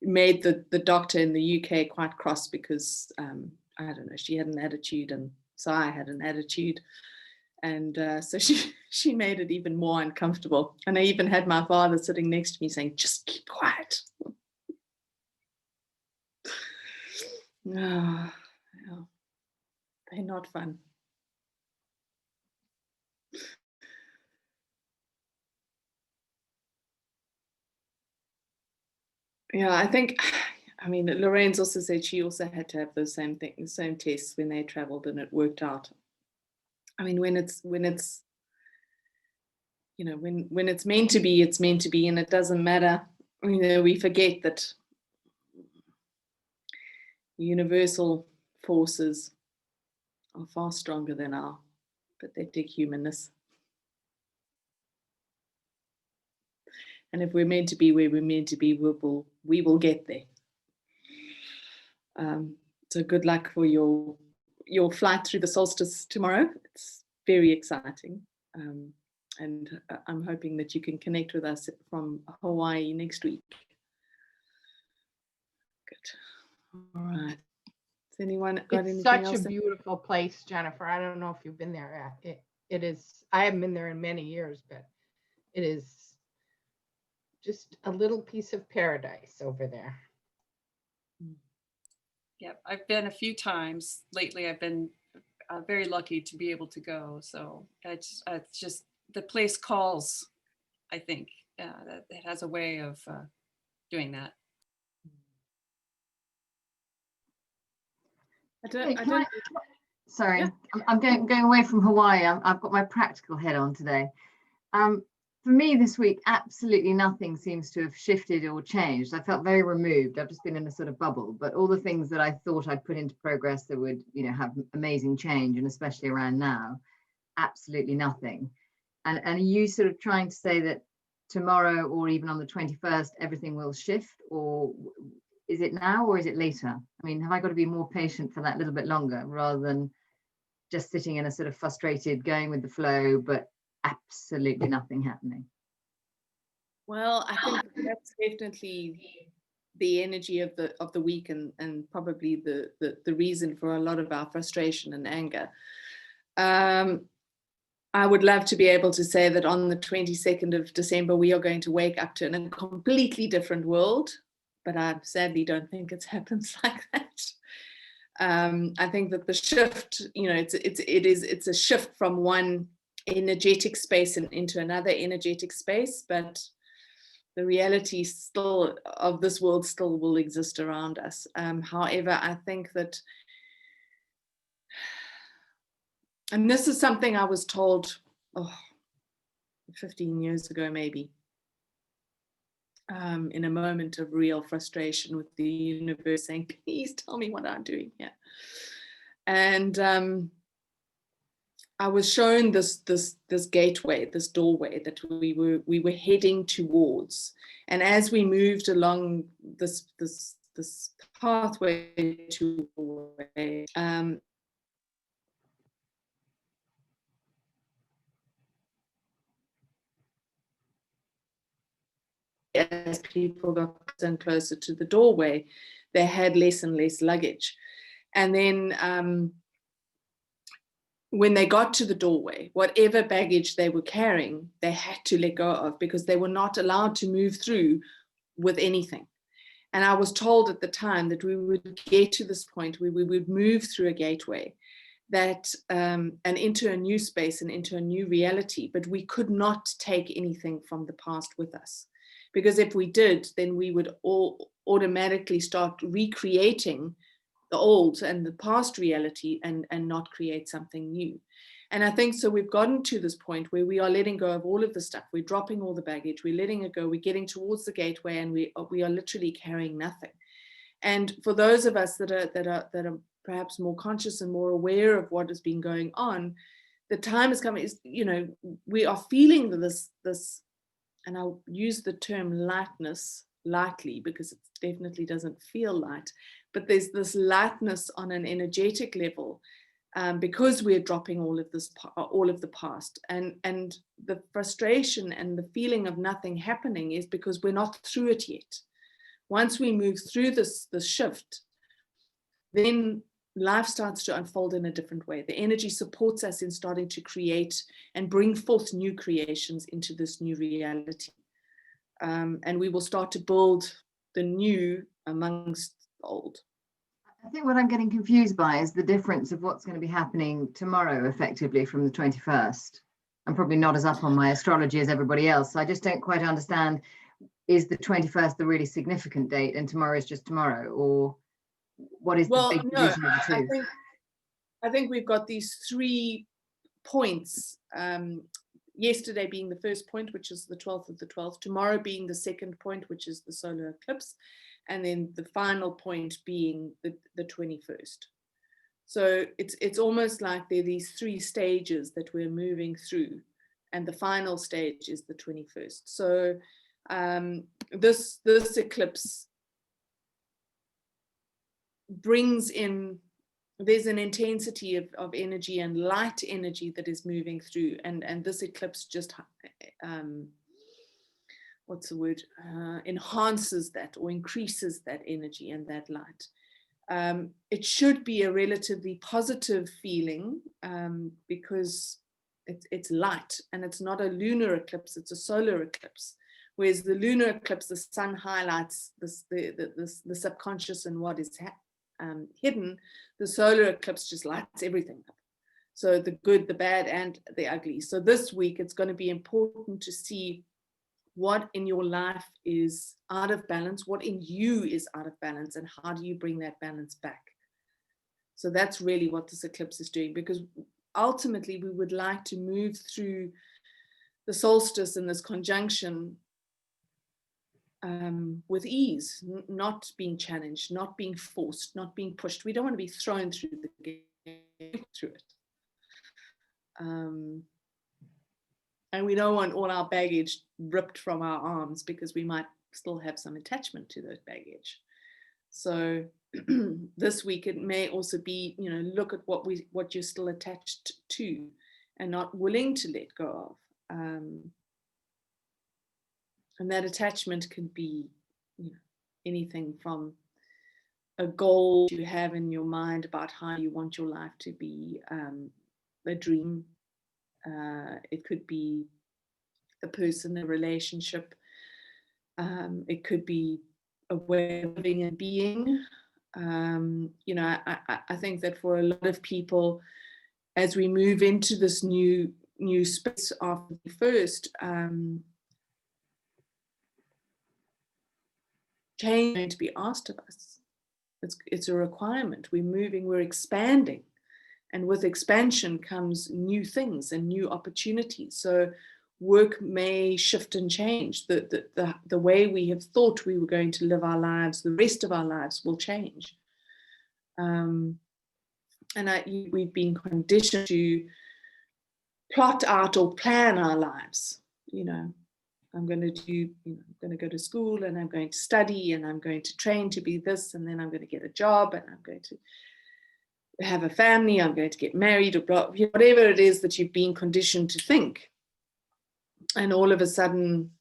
made the doctor in the UK quite cross because I don't know, she had an attitude, and so I had an attitude. And so she made it even more uncomfortable. And I even had my father sitting next to me saying, just keep quiet. No, they're not fun. Yeah, I mean, Lorraine's also said she also had to have those same tests when they traveled, and it worked out. I mean, when it's meant to be, it's meant to be, and it doesn't matter. We forget that universal forces are far stronger than our pathetic humanness. And if we're meant to be where we're meant to be, we will get there. So good luck for your flight through the solstice tomorrow. It's very exciting. And I'm hoping that you can connect with us from Hawaii next week. Good. All right. Has anyone got anything else? It's such a beautiful place, Jennifer. I don't know if you've been there. It is. I haven't been there in many years, but it is just a little piece of paradise over there. Yep, I've been a few times lately. I've been very lucky to be able to go. So it's just, the place calls, I think. That it has a way of doing that. Sorry, Yeah. I'm going away from Hawaii. I've got my practical head on today. For me this week, absolutely nothing seems to have shifted or changed. I felt very removed. I've just been in a sort of bubble, but all the things that I thought I'd put into progress that would, have amazing change, and especially around now, absolutely nothing. And are you sort of trying to say that tomorrow or even on the 21st, everything will shift, or is it now or is it later? I mean, have I got to be more patient for that little bit longer rather than just sitting in a sort of frustrated, going with the flow, but absolutely nothing happening? Well, I think that's definitely the energy of the week, and probably the reason for a lot of our frustration and anger. I would love to be able to say that on the 22nd of December, we are going to wake up to a completely different world, but I sadly don't think it happens like that. I think that the shift, you know, it's a shift from one energetic space and into another energetic space, but the reality still of this world still will exist around us. However, I think that, and this is something I was told 15 years ago, maybe, in a moment of real frustration with the universe saying, please tell me what I'm doing here. And I was shown this gateway, this doorway that we were heading towards. And as we moved along this pathway to as people got closer and closer to the doorway, they had less and less luggage. And then when they got to the doorway, whatever baggage they were carrying, they had to let go of, because they were not allowed to move through with anything. And I was told at the time that we would get to this point where we would move through a gateway that and into a new space and into a new reality, but we could not take anything from the past with us. Because if we did, then we would all automatically start recreating the old and the past reality and not create something new. And I think so we've gotten to this point where we are letting go of all of the stuff. We're dropping all the baggage, we're letting it go, we're getting towards the gateway, and we are literally carrying nothing. And for those of us that are perhaps more conscious and more aware of what has been going on, the time is coming, is, you know, we are feeling this, and I'll use the term lightness lightly because it definitely doesn't feel light, but there's this lightness on an energetic level, because we're dropping all of the past, and the frustration and the feeling of nothing happening is because we're not through it yet. Once we move through this shift, then life starts to unfold in a different way. The energy supports us in starting to create and bring forth new creations into this new reality. And we will start to build the new amongst the old. I think what I'm getting confused by is the difference of what's going to be happening tomorrow, effectively, from the 21st. I'm probably not as up on my astrology as everybody else, so I just don't quite understand, is the 21st the really significant date and tomorrow is just tomorrow, or what is the big division of the two? I think we've got these 3 points, yesterday being the first point, which is the 12th of the 12th, tomorrow being the second point, which is the solar eclipse, and then the final point being the 21st. So it's almost like there are these 3 stages that we're moving through, and the final stage is the 21st. So this eclipse brings in, there's an intensity of energy and light energy that is moving through, and this eclipse just what's the word, enhances that or increases that energy and that light. It should be a relatively positive feeling, because it's light, and it's not a lunar eclipse, it's a solar eclipse. Whereas the lunar eclipse, the sun highlights the subconscious and what is hidden. The solar eclipse just lights everything up. So the good, the bad, and the ugly. So this week, it's going to be important to see what in your life is out of balance, what in you is out of balance, and how do you bring that balance back. So that's really what this eclipse is doing, because ultimately we would like to move through the solstice and this conjunction with ease, not being challenged, not being forced, not being pushed. We don't want to be thrown through it. And we don't want all our baggage ripped from our arms, because we might still have some attachment to that baggage. So this week it may also be, you know, look at what you're still attached to and not willing to let go of. And that attachment can be, you know, anything from a goal you have in your mind about how you want your life to be, a dream. It could be a person, a relationship. It could be a way of living and being. You know, I think that for a lot of people, as we move into this new space after the first, change is going to be asked of us. It's a requirement. We're moving, we're expanding. And with expansion comes new things and new opportunities. So work may shift and change. The way we have thought we were going to live our lives, the rest of our lives will change. And we've been conditioned to plot out or plan our lives. You know, I'm going to do, you know, I'm going to go to school and I'm going to study and I'm going to train to be this, and then I'm going to get a job and I'm going to have a family, I'm going to get married, or blah, whatever it is that you've been conditioned to think. And all of a sudden,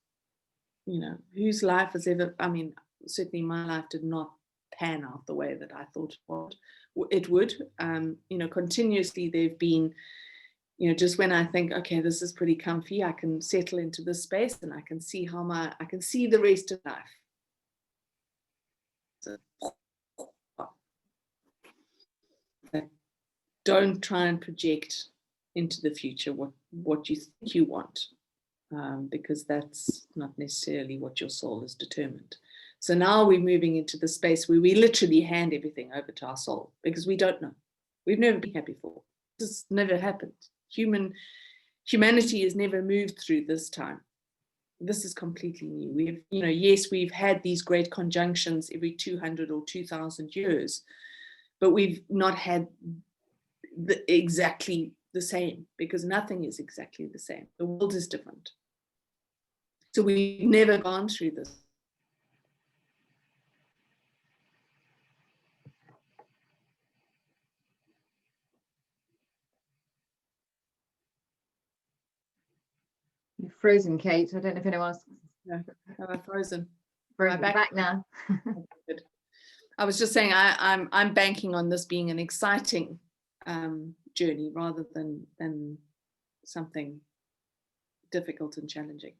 you know, whose life has ever, I mean, certainly my life did not pan out the way that I thought it would. You know, continuously there've been, you know, just when I think, okay, this is pretty comfy, I can settle into this space and I can see I can see the rest of life. So, don't try and project into the future what you think you want, because that's not necessarily what your soul is determined. So now we're moving into the space where we literally hand everything over to our soul, because we don't know. We've never been here before. This has never happened. Humanity has never moved through this time. This is completely new. We've, you know, yes, we've had these great conjunctions every 200 or 2,000 years, but we've not had exactly the same, because nothing is exactly the same. The world is different. So we've never gone through this. You're frozen, Kate. I don't know if anyone else. No, I'm frozen. Frozen. Back now. Good. I was just saying I'm banking on this being an exciting journey rather than something difficult and challenging.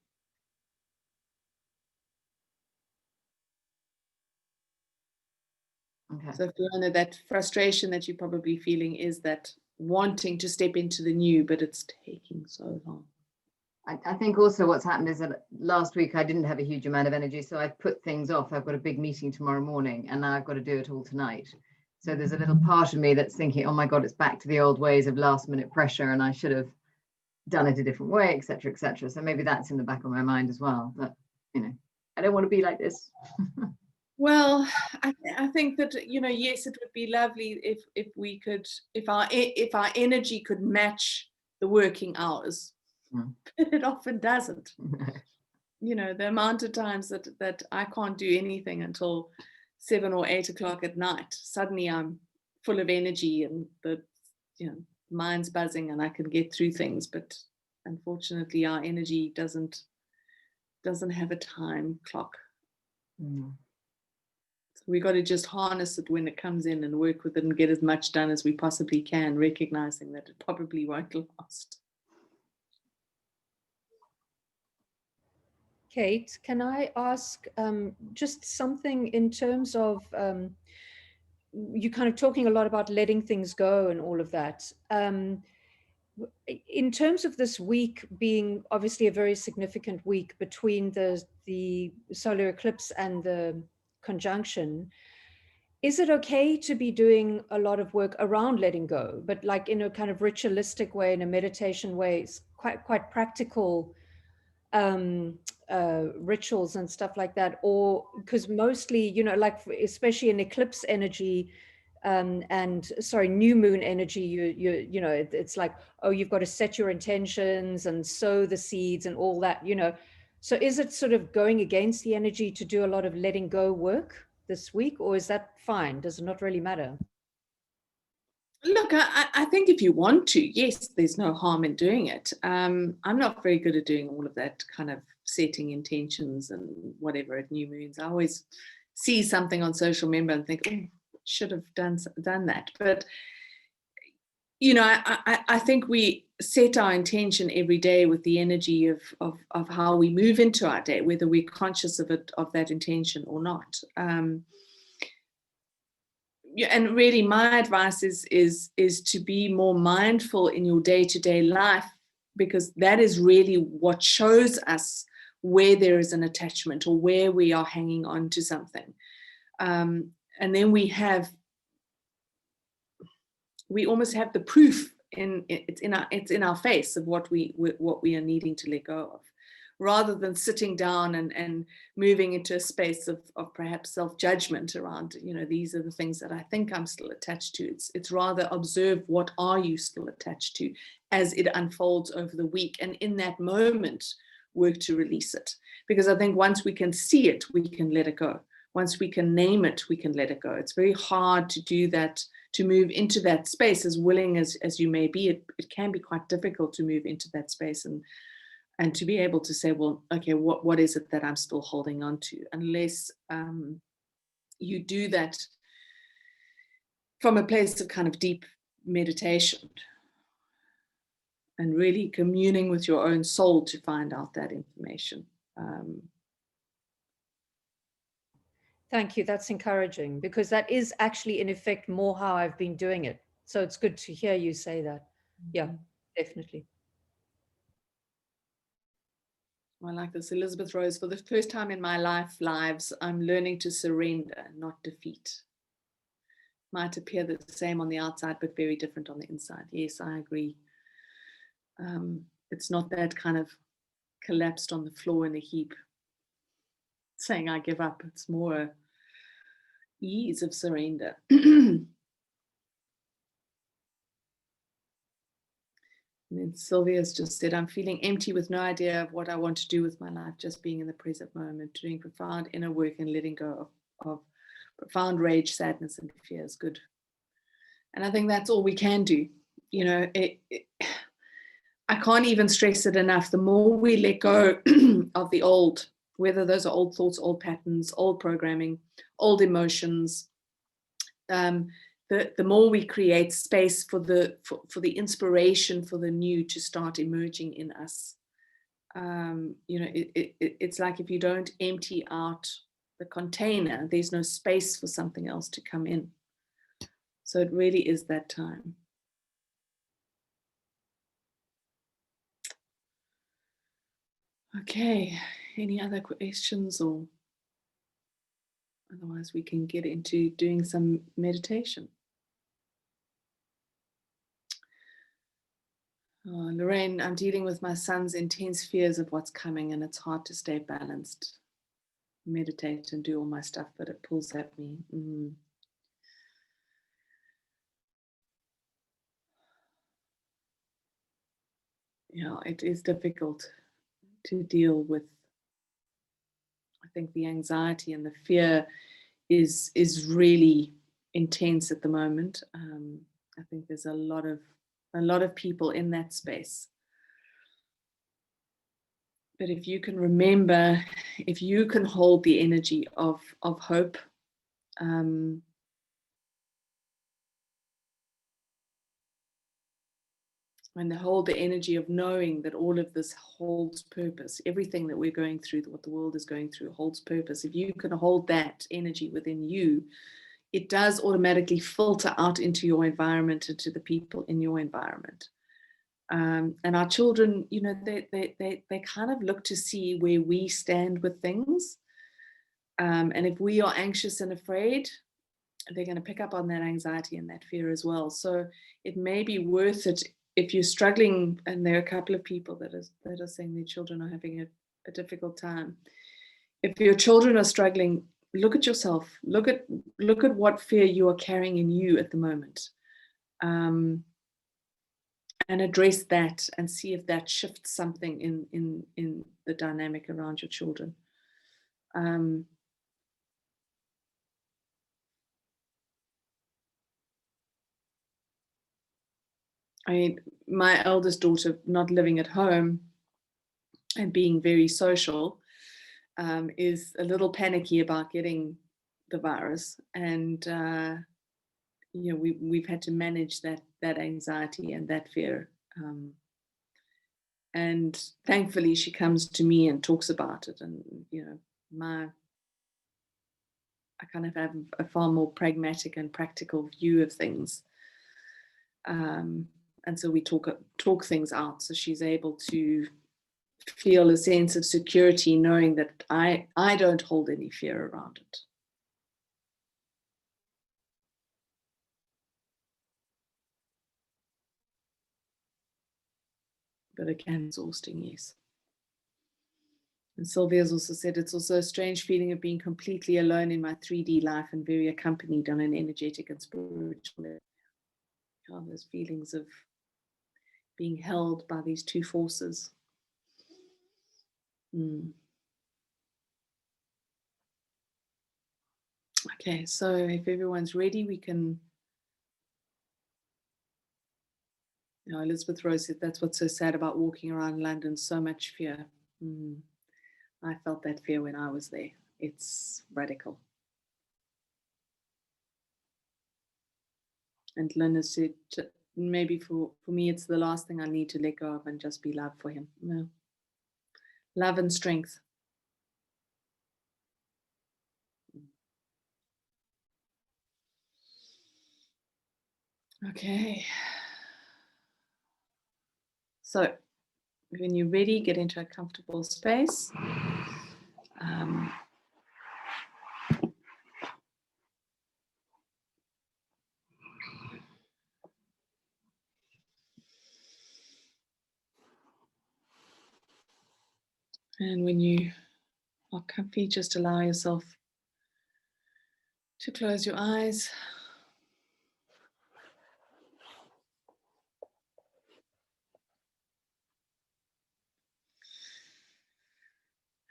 Okay. So Fiona, that frustration that you're probably feeling is that wanting to step into the new, but it's taking so long. I think also what's happened is that last week I didn't have a huge amount of energy, so I put things off. I've got a big meeting tomorrow morning and now I've got to do it all tonight. So there's a little part of me that's thinking, oh my God, it's back to the old ways of last minute pressure and I should have done it a different way, etc., etc. So maybe that's in the back of my mind as well. But, you know, I don't want to be like this. Well, I think that, you know, yes, it would be lovely if we could, if our energy could match the working hours. But it often doesn't. You know, the amount of times that I can't do anything until 7 or 8 o'clock at night, suddenly I'm full of energy and the, you know, mind's buzzing and I can get through things. But unfortunately, our energy doesn't have a time clock. So we got to just harness it when it comes in and work with it and get as much done as we possibly can, recognizing that it probably won't last. Kate, can I ask just something in terms of, you kind of talking a lot about letting things go and all of that. In terms of this week being obviously a very significant week between the solar eclipse and the conjunction, is it okay to be doing a lot of work around letting go, but like in a kind of ritualistic way, in a meditation way, it's quite practical rituals and stuff like that? Or because mostly, you know, like especially in eclipse energy and sorry, new moon energy, you know, it's like, oh, you've got to set your intentions and sow the seeds and all that, you know. So is it sort of going against the energy to do a lot of letting go work this week, or is that fine? Does it not really matter? Look, I think if you want to, yes, there's no harm in doing it. I'm not very good at doing all of that kind of setting intentions and whatever at new moons. I always see something on social media and think, oh, should have done that. But you know, I think we set our intention every day with the energy of how we move into our day, whether we're conscious of that intention or not. And really, my advice is to be more mindful in your day-to-day life, because that is really what shows us where there is an attachment or where we are hanging on to something. And then we almost have the proof it's in our face of what we are needing to let go of, rather than sitting down and moving into a space of perhaps self-judgment around, you know, these are the things that I think I'm still attached to. It's rather observe, what are you still attached to as it unfolds over the week, and in that moment work to release it. Because I think once we can see it, we can let it go. Once we can name it, we can let it go. It's very hard to do that, to move into that space. As willing as you may be, it can be quite difficult to move into that space and to be able to say, well, okay, what is it that I'm still holding on to? Unless you do that from a place of kind of deep meditation and really communing with your own soul to find out that information. Thank you. That's encouraging, because that is actually in effect more how I've been doing it. So it's good to hear you say that. Yeah, definitely. I like this. Elizabeth Rose, for the first time in my lives, I'm learning to surrender, not defeat. Might appear the same on the outside, but very different on the inside. Yes, I agree. It's not that kind of collapsed on the floor in a heap, saying I give up. It's more ease of surrender. And then Sylvia's just said, I'm feeling empty with no idea of what I want to do with my life, just being in the present moment, doing profound inner work and letting go of profound rage, sadness, and fear is good. And I think that's all we can do. You know, I can't even stress it enough. The more we let go of the old, whether those are old thoughts, old patterns, old programming, old emotions, the more we create space for the inspiration for the new to start emerging in us. You know, it's like if you don't empty out the container, there's no space for something else to come in. So it really is that time. Okay, any other questions, or otherwise we can get into doing some meditation. Lorraine, I'm dealing with my son's intense fears of what's coming, and it's hard to stay balanced. Meditate and do all my stuff, but it pulls at me. Yeah, it is difficult to deal with. I think the anxiety and the fear is really intense at the moment. I think there's a lot of people in that space. But if you can remember, if you can hold the energy of hope, and hold the energy of knowing that all of this holds purpose, everything that we're going through, what the world is going through holds purpose. If you can hold that energy within you, it does automatically filter out into your environment and to the people in your environment. And our children, you know, they kind of look to see where we stand with things. And if we are anxious and afraid, they're going to pick up on that anxiety and that fear as well. So it may be worth it if you're struggling, and there are a couple of people that are saying their children are having a difficult time. If your children are struggling, look at yourself. Look at what fear you are carrying in you at the moment. And address that and see if that shifts something in the dynamic around your children. my eldest daughter not living at home and being very social is a little panicky about getting the virus, and we've had to manage that anxiety and that fear. And thankfully, she comes to me and talks about it, and I kind of have a far more pragmatic and practical view of things. And so we talk things out, so she's able to feel a sense of security knowing that I don't hold any fear around it. But it can be exhausting, yes. And Sylvia's also said it's also a strange feeling of being completely alone in my 3D life and very accompanied on an energetic and spiritual level. Those feelings of being held by these two forces. Okay, so if everyone's ready, we can. Elizabeth Rose said that's what's so sad about walking around London, so much fear. I felt that fear when I was there. It's radical. And Lynn has said, maybe for me, it's the last thing I need to let go of and just be love for him. No. Love and strength. Okay. So when you're ready, get into a comfortable space. And when you are comfy, just allow yourself to close your eyes.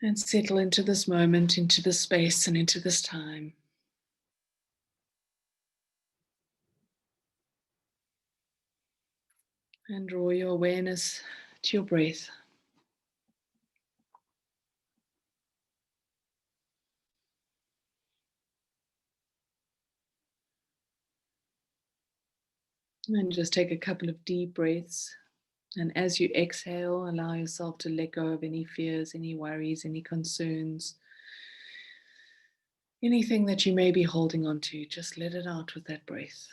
And settle into this moment, into this space, and into this time. And draw your awareness to your breath. And just take a couple of deep breaths. And as you exhale, allow yourself to let go of any fears, any worries, any concerns, anything that you may be holding on to. Just let it out with that breath.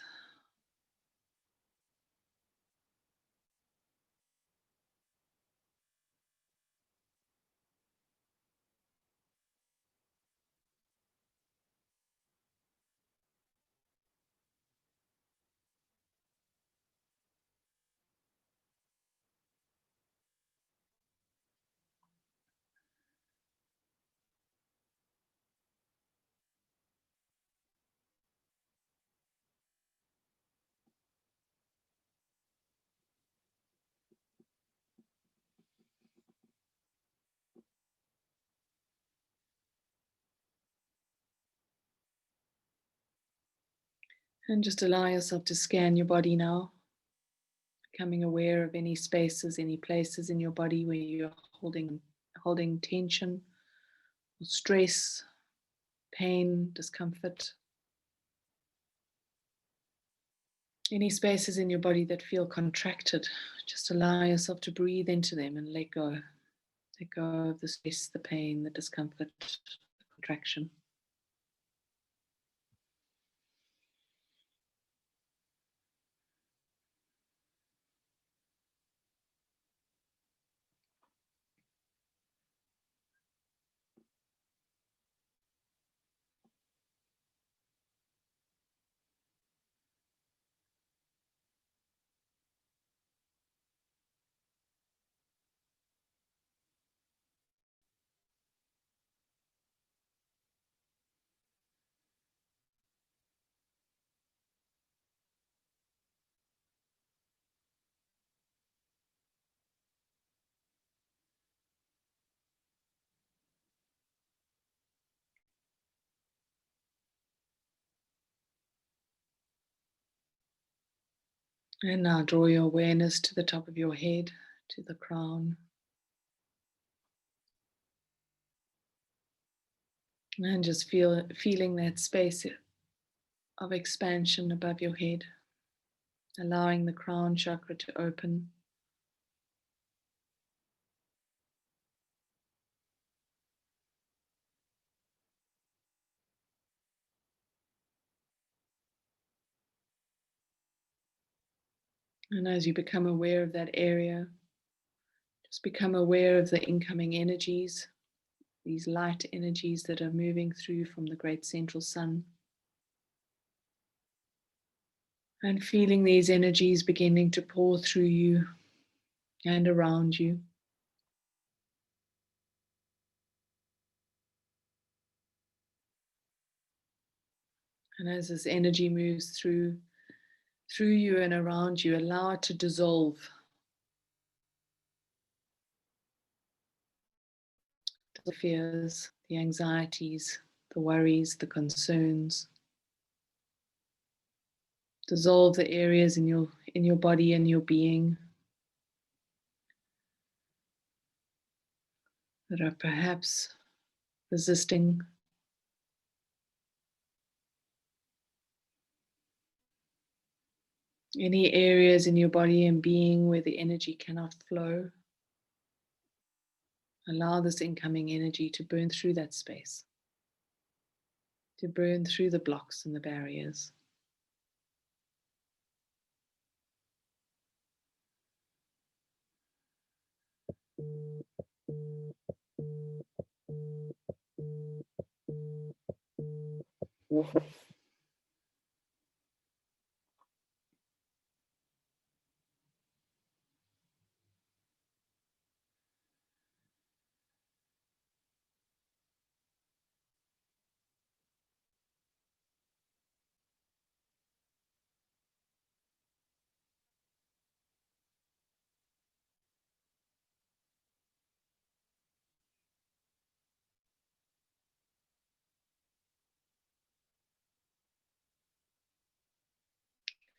And just allow yourself to scan your body now, becoming aware of any spaces, any places in your body where you're holding tension, stress, pain, discomfort. Any spaces in your body that feel contracted, just allow yourself to breathe into them and let go. Let go of the stress, the pain, the discomfort, the contraction. And now draw your awareness to the top of your head, to the crown. And just feeling that space of expansion above your head, allowing the crown chakra to open. And as you become aware of that area, just become aware of the incoming energies, these light energies that are moving through from the great central sun. And feeling these energies beginning to pour through you and around you. And as this energy moves through you and around you, allow it to dissolve. The fears, the anxieties, the worries, the concerns. Dissolve the areas in your body and your being that are perhaps resisting. Any areas in your body and being where the energy cannot flow. Allow this incoming energy to burn through that space, to burn through the blocks and the barriers.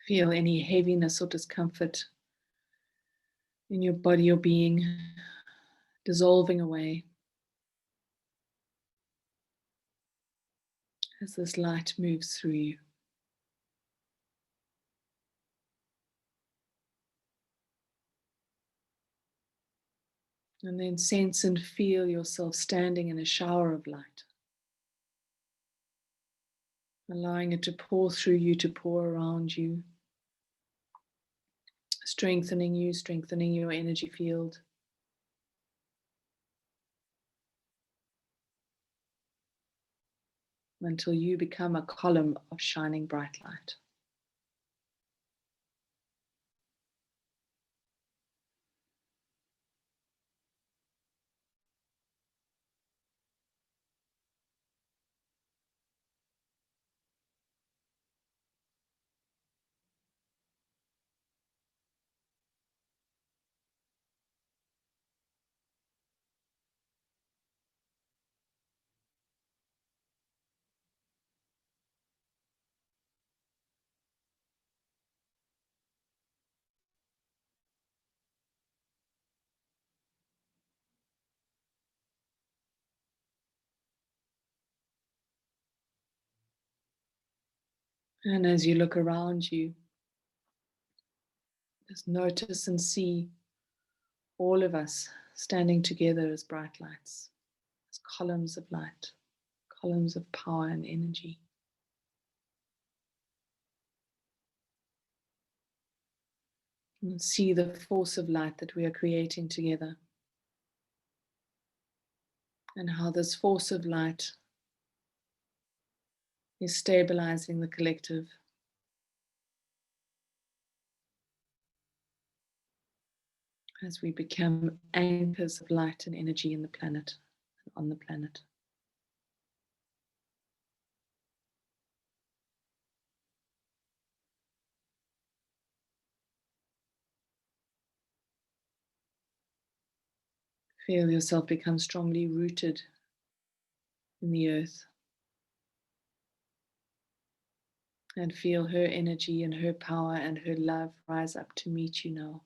Feel any heaviness or discomfort in your body or being dissolving away as this light moves through you. And then sense and feel yourself standing in a shower of light, allowing it to pour through you, to pour around you, strengthening you, strengthening your energy field. Until you become a column of shining bright light. And as you look around you, just notice and see all of us standing together as bright lights, as columns of light, columns of power and energy. And see the force of light that we are creating together, and how this force of light is stabilizing the collective. As we become anchors of light and energy in the planet, and on the planet. Feel yourself become strongly rooted in the earth. And feel her energy and her power and her love rise up to meet you now.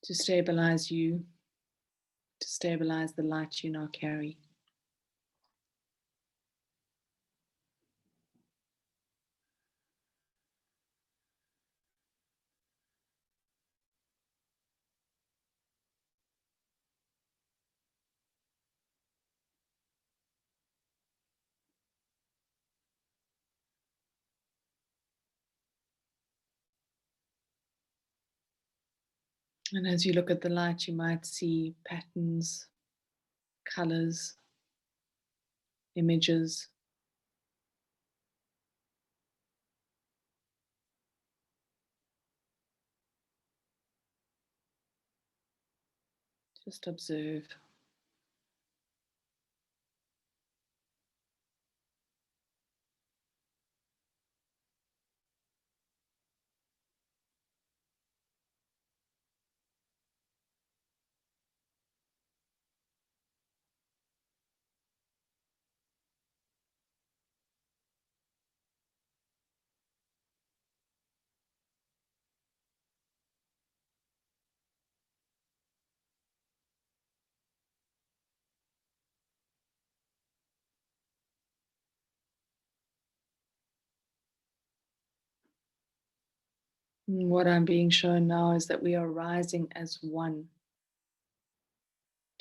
To stabilize you, to stabilize the light you now carry. And as you look at the light, you might see patterns, colors, images. Just observe. And what I'm being shown now is that we are rising as one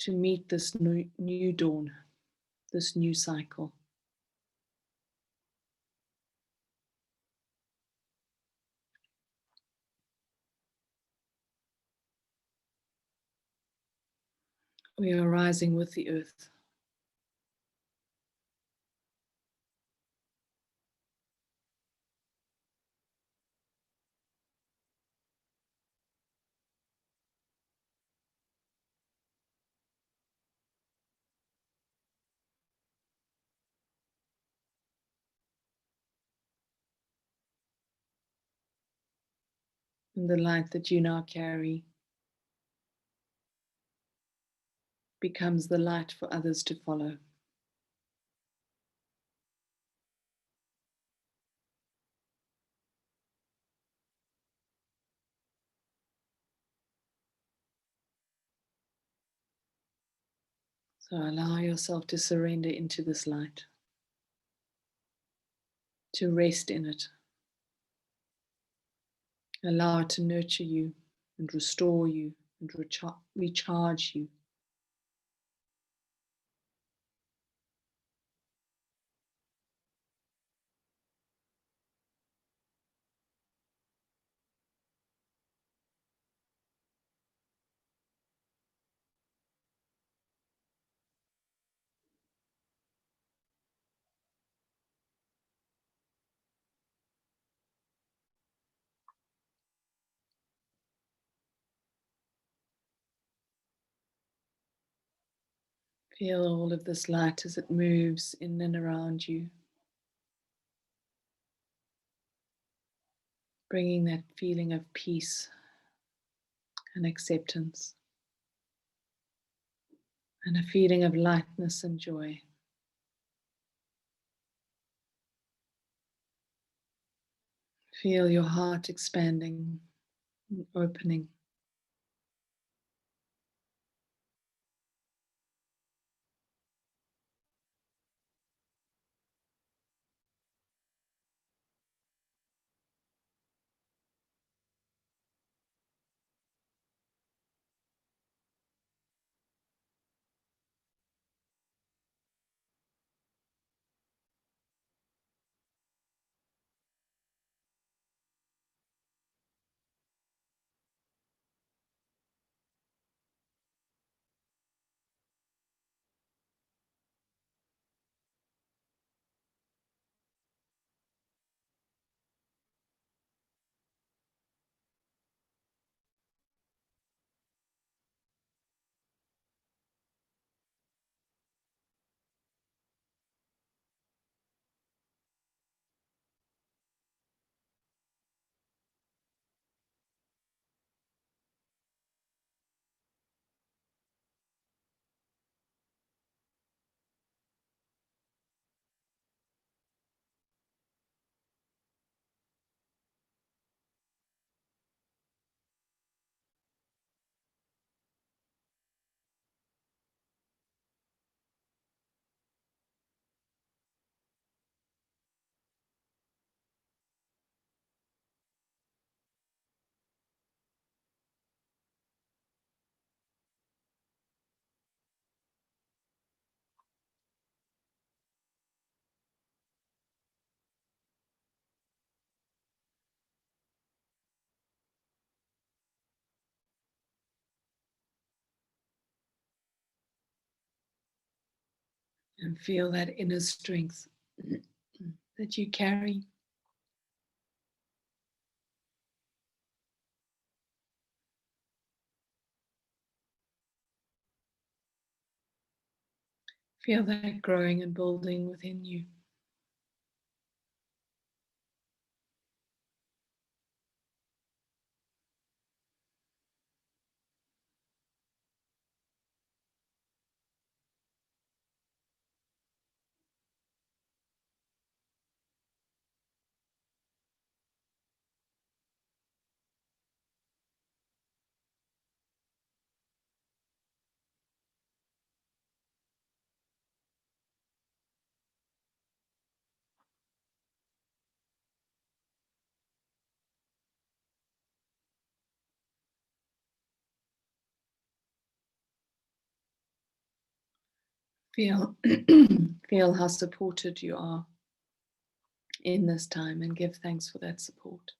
to meet this new dawn, this new cycle. We are rising with the earth. And the light that you now carry becomes the light for others to follow. So allow yourself to surrender into this light, to rest in it. Allow it to nurture you and restore you and recharge you. Feel all of this light as it moves in and around you, bringing that feeling of peace and acceptance, and a feeling of lightness and joy. Feel your heart expanding and opening. And feel that inner strength that you carry. Feel that growing and building within you. Feel, feel how supported you are in this time, and give thanks for that support.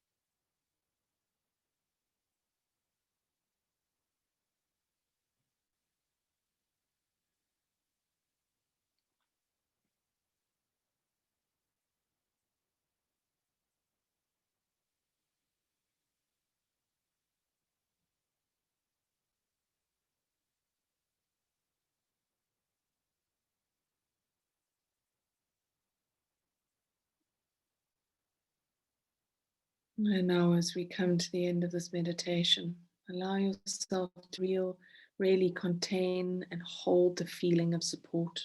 And now, as we come to the end of this meditation, allow yourself to really contain and hold the feeling of support.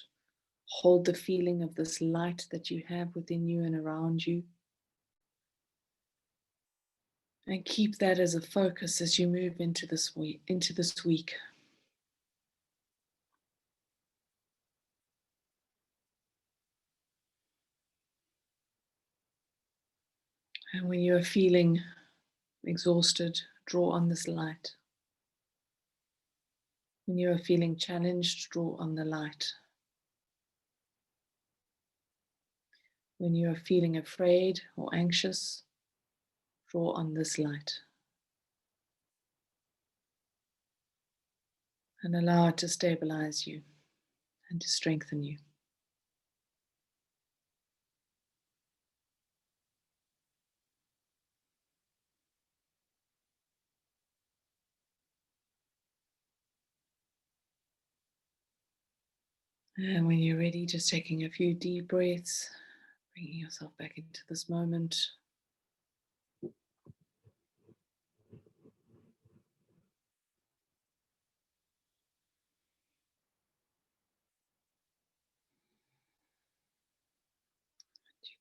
Hold the feeling of this light that you have within you and around you. And keep that as a focus as you move into this week. And when you are feeling exhausted, draw on this light. When you are feeling challenged, draw on the light. When you are feeling afraid or anxious, draw on this light. And allow it to stabilize you and to strengthen you. And when you're ready, just taking a few deep breaths, bringing yourself back into this moment. You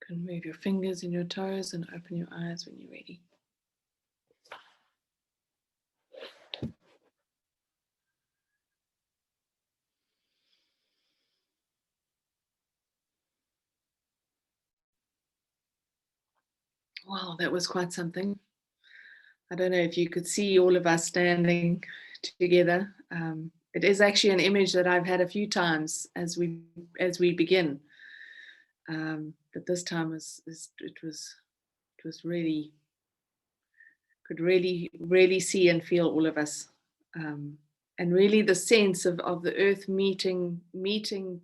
can move your fingers and your toes and open your eyes when you're ready. Wow, that was quite something. I don't know if you could see all of us standing together. It is actually an image that I've had a few times as we begin. But this time it was really, could really see and feel all of us. And really the sense of the earth meeting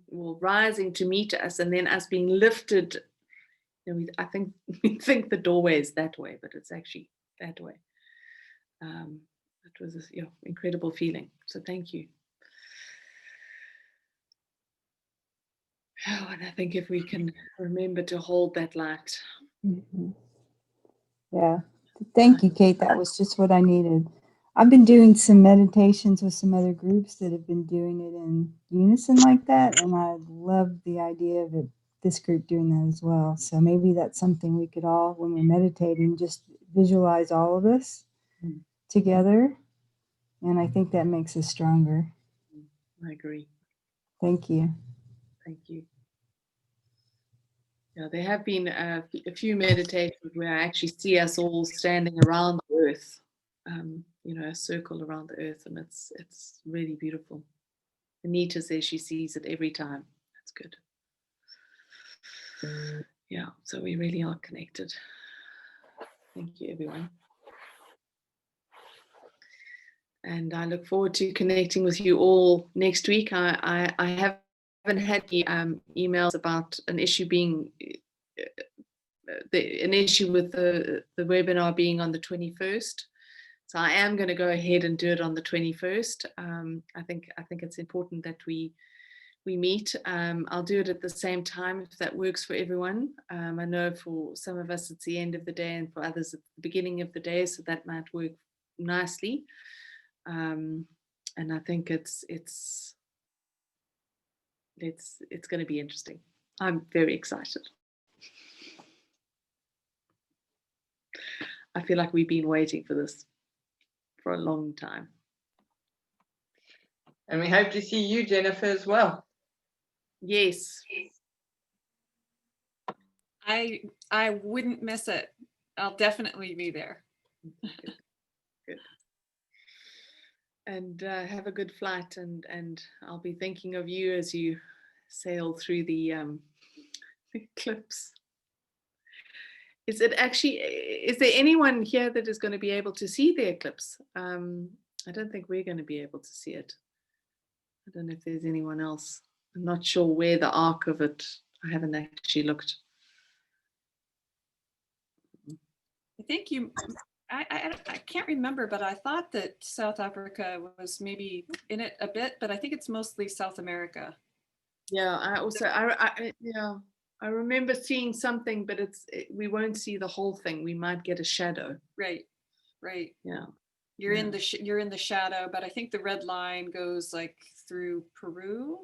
or rising to meet us, and then us being lifted. I think we think the doorway is that way, but it's actually that way. It was an incredible feeling. So thank you. Oh, and I think if we can remember to hold that light. Mm-hmm. Yeah. Thank you, Kate. That was just what I needed. I've been doing some meditations with some other groups that have been doing it in unison like that. And I love the idea of this group doing that as well. So maybe that's something we could all, when we're meditating, just visualize all of us together. And I think that makes us stronger. I agree. Thank you. Thank you. Yeah, there have been a few meditations where I actually see us all standing around the earth, a circle around the earth, and it's really beautiful. Anita says she sees it every time. That's good. Yeah, so we really are connected. Thank you, everyone. And I look forward to connecting with you all next week. I have haven't had any emails about an issue being an issue with the webinar being on the 21st. So I am going to go ahead and do it on the 21st. I think it's important that we meet. I'll do it at the same time if that works for everyone. I know for some of us it's the end of the day, and for others at the beginning of the day, so that might work nicely. And I think it's going to be interesting. I'm very excited. I feel like we've been waiting for this for a long time. And we hope to see you, Jennifer, as well. Yes. I wouldn't miss it. I'll definitely be there. Good. And have a good flight, and I'll be thinking of you as you sail through the eclipse. Is there anyone here that is going to be able to see the eclipse? I don't think we're going to be able to see it. I don't know if there's anyone else. I'm not sure where the arc of it. I haven't actually looked. I think I can't remember, but I thought that South Africa was maybe in it a bit, but I think it's mostly South America. Yeah, I remember seeing something, but we won't see the whole thing. We might get a shadow. Right. Yeah. You're in the shadow, but I think the red line goes like through Peru.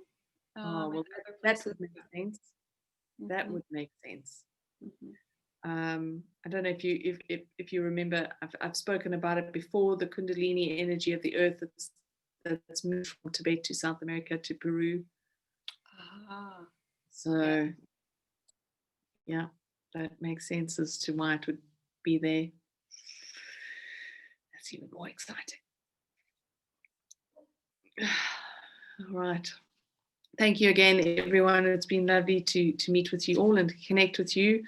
Oh, well, that would make sense. That would make sense. I don't know if you remember. I've spoken about it before. The Kundalini energy of the earth that's moved from Tibet to South America to Peru. So yeah, that makes sense as to why it would be there. That's even more exciting. All right. Thank you again, everyone. It's been lovely to meet with you all and connect with you.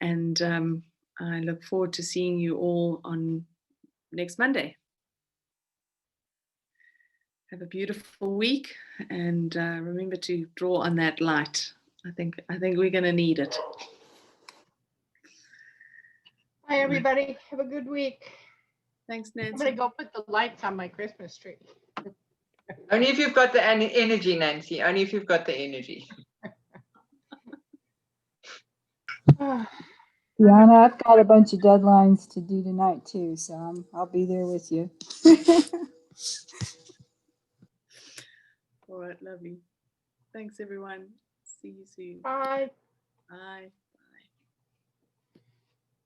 And I look forward to seeing you all on next Monday. Have a beautiful week, and remember to draw on that light. I think we're going to need it. Bye, everybody. Have a good week. Thanks, Nancy. I'm going to go put the lights on my Christmas tree. Only if you've got the energy, Nancy. Only if you've got the energy. Fiona, I've got a bunch of deadlines to do tonight too, so I'll be there with you. All right, lovely. Thanks, everyone. See you soon. Bye. Bye.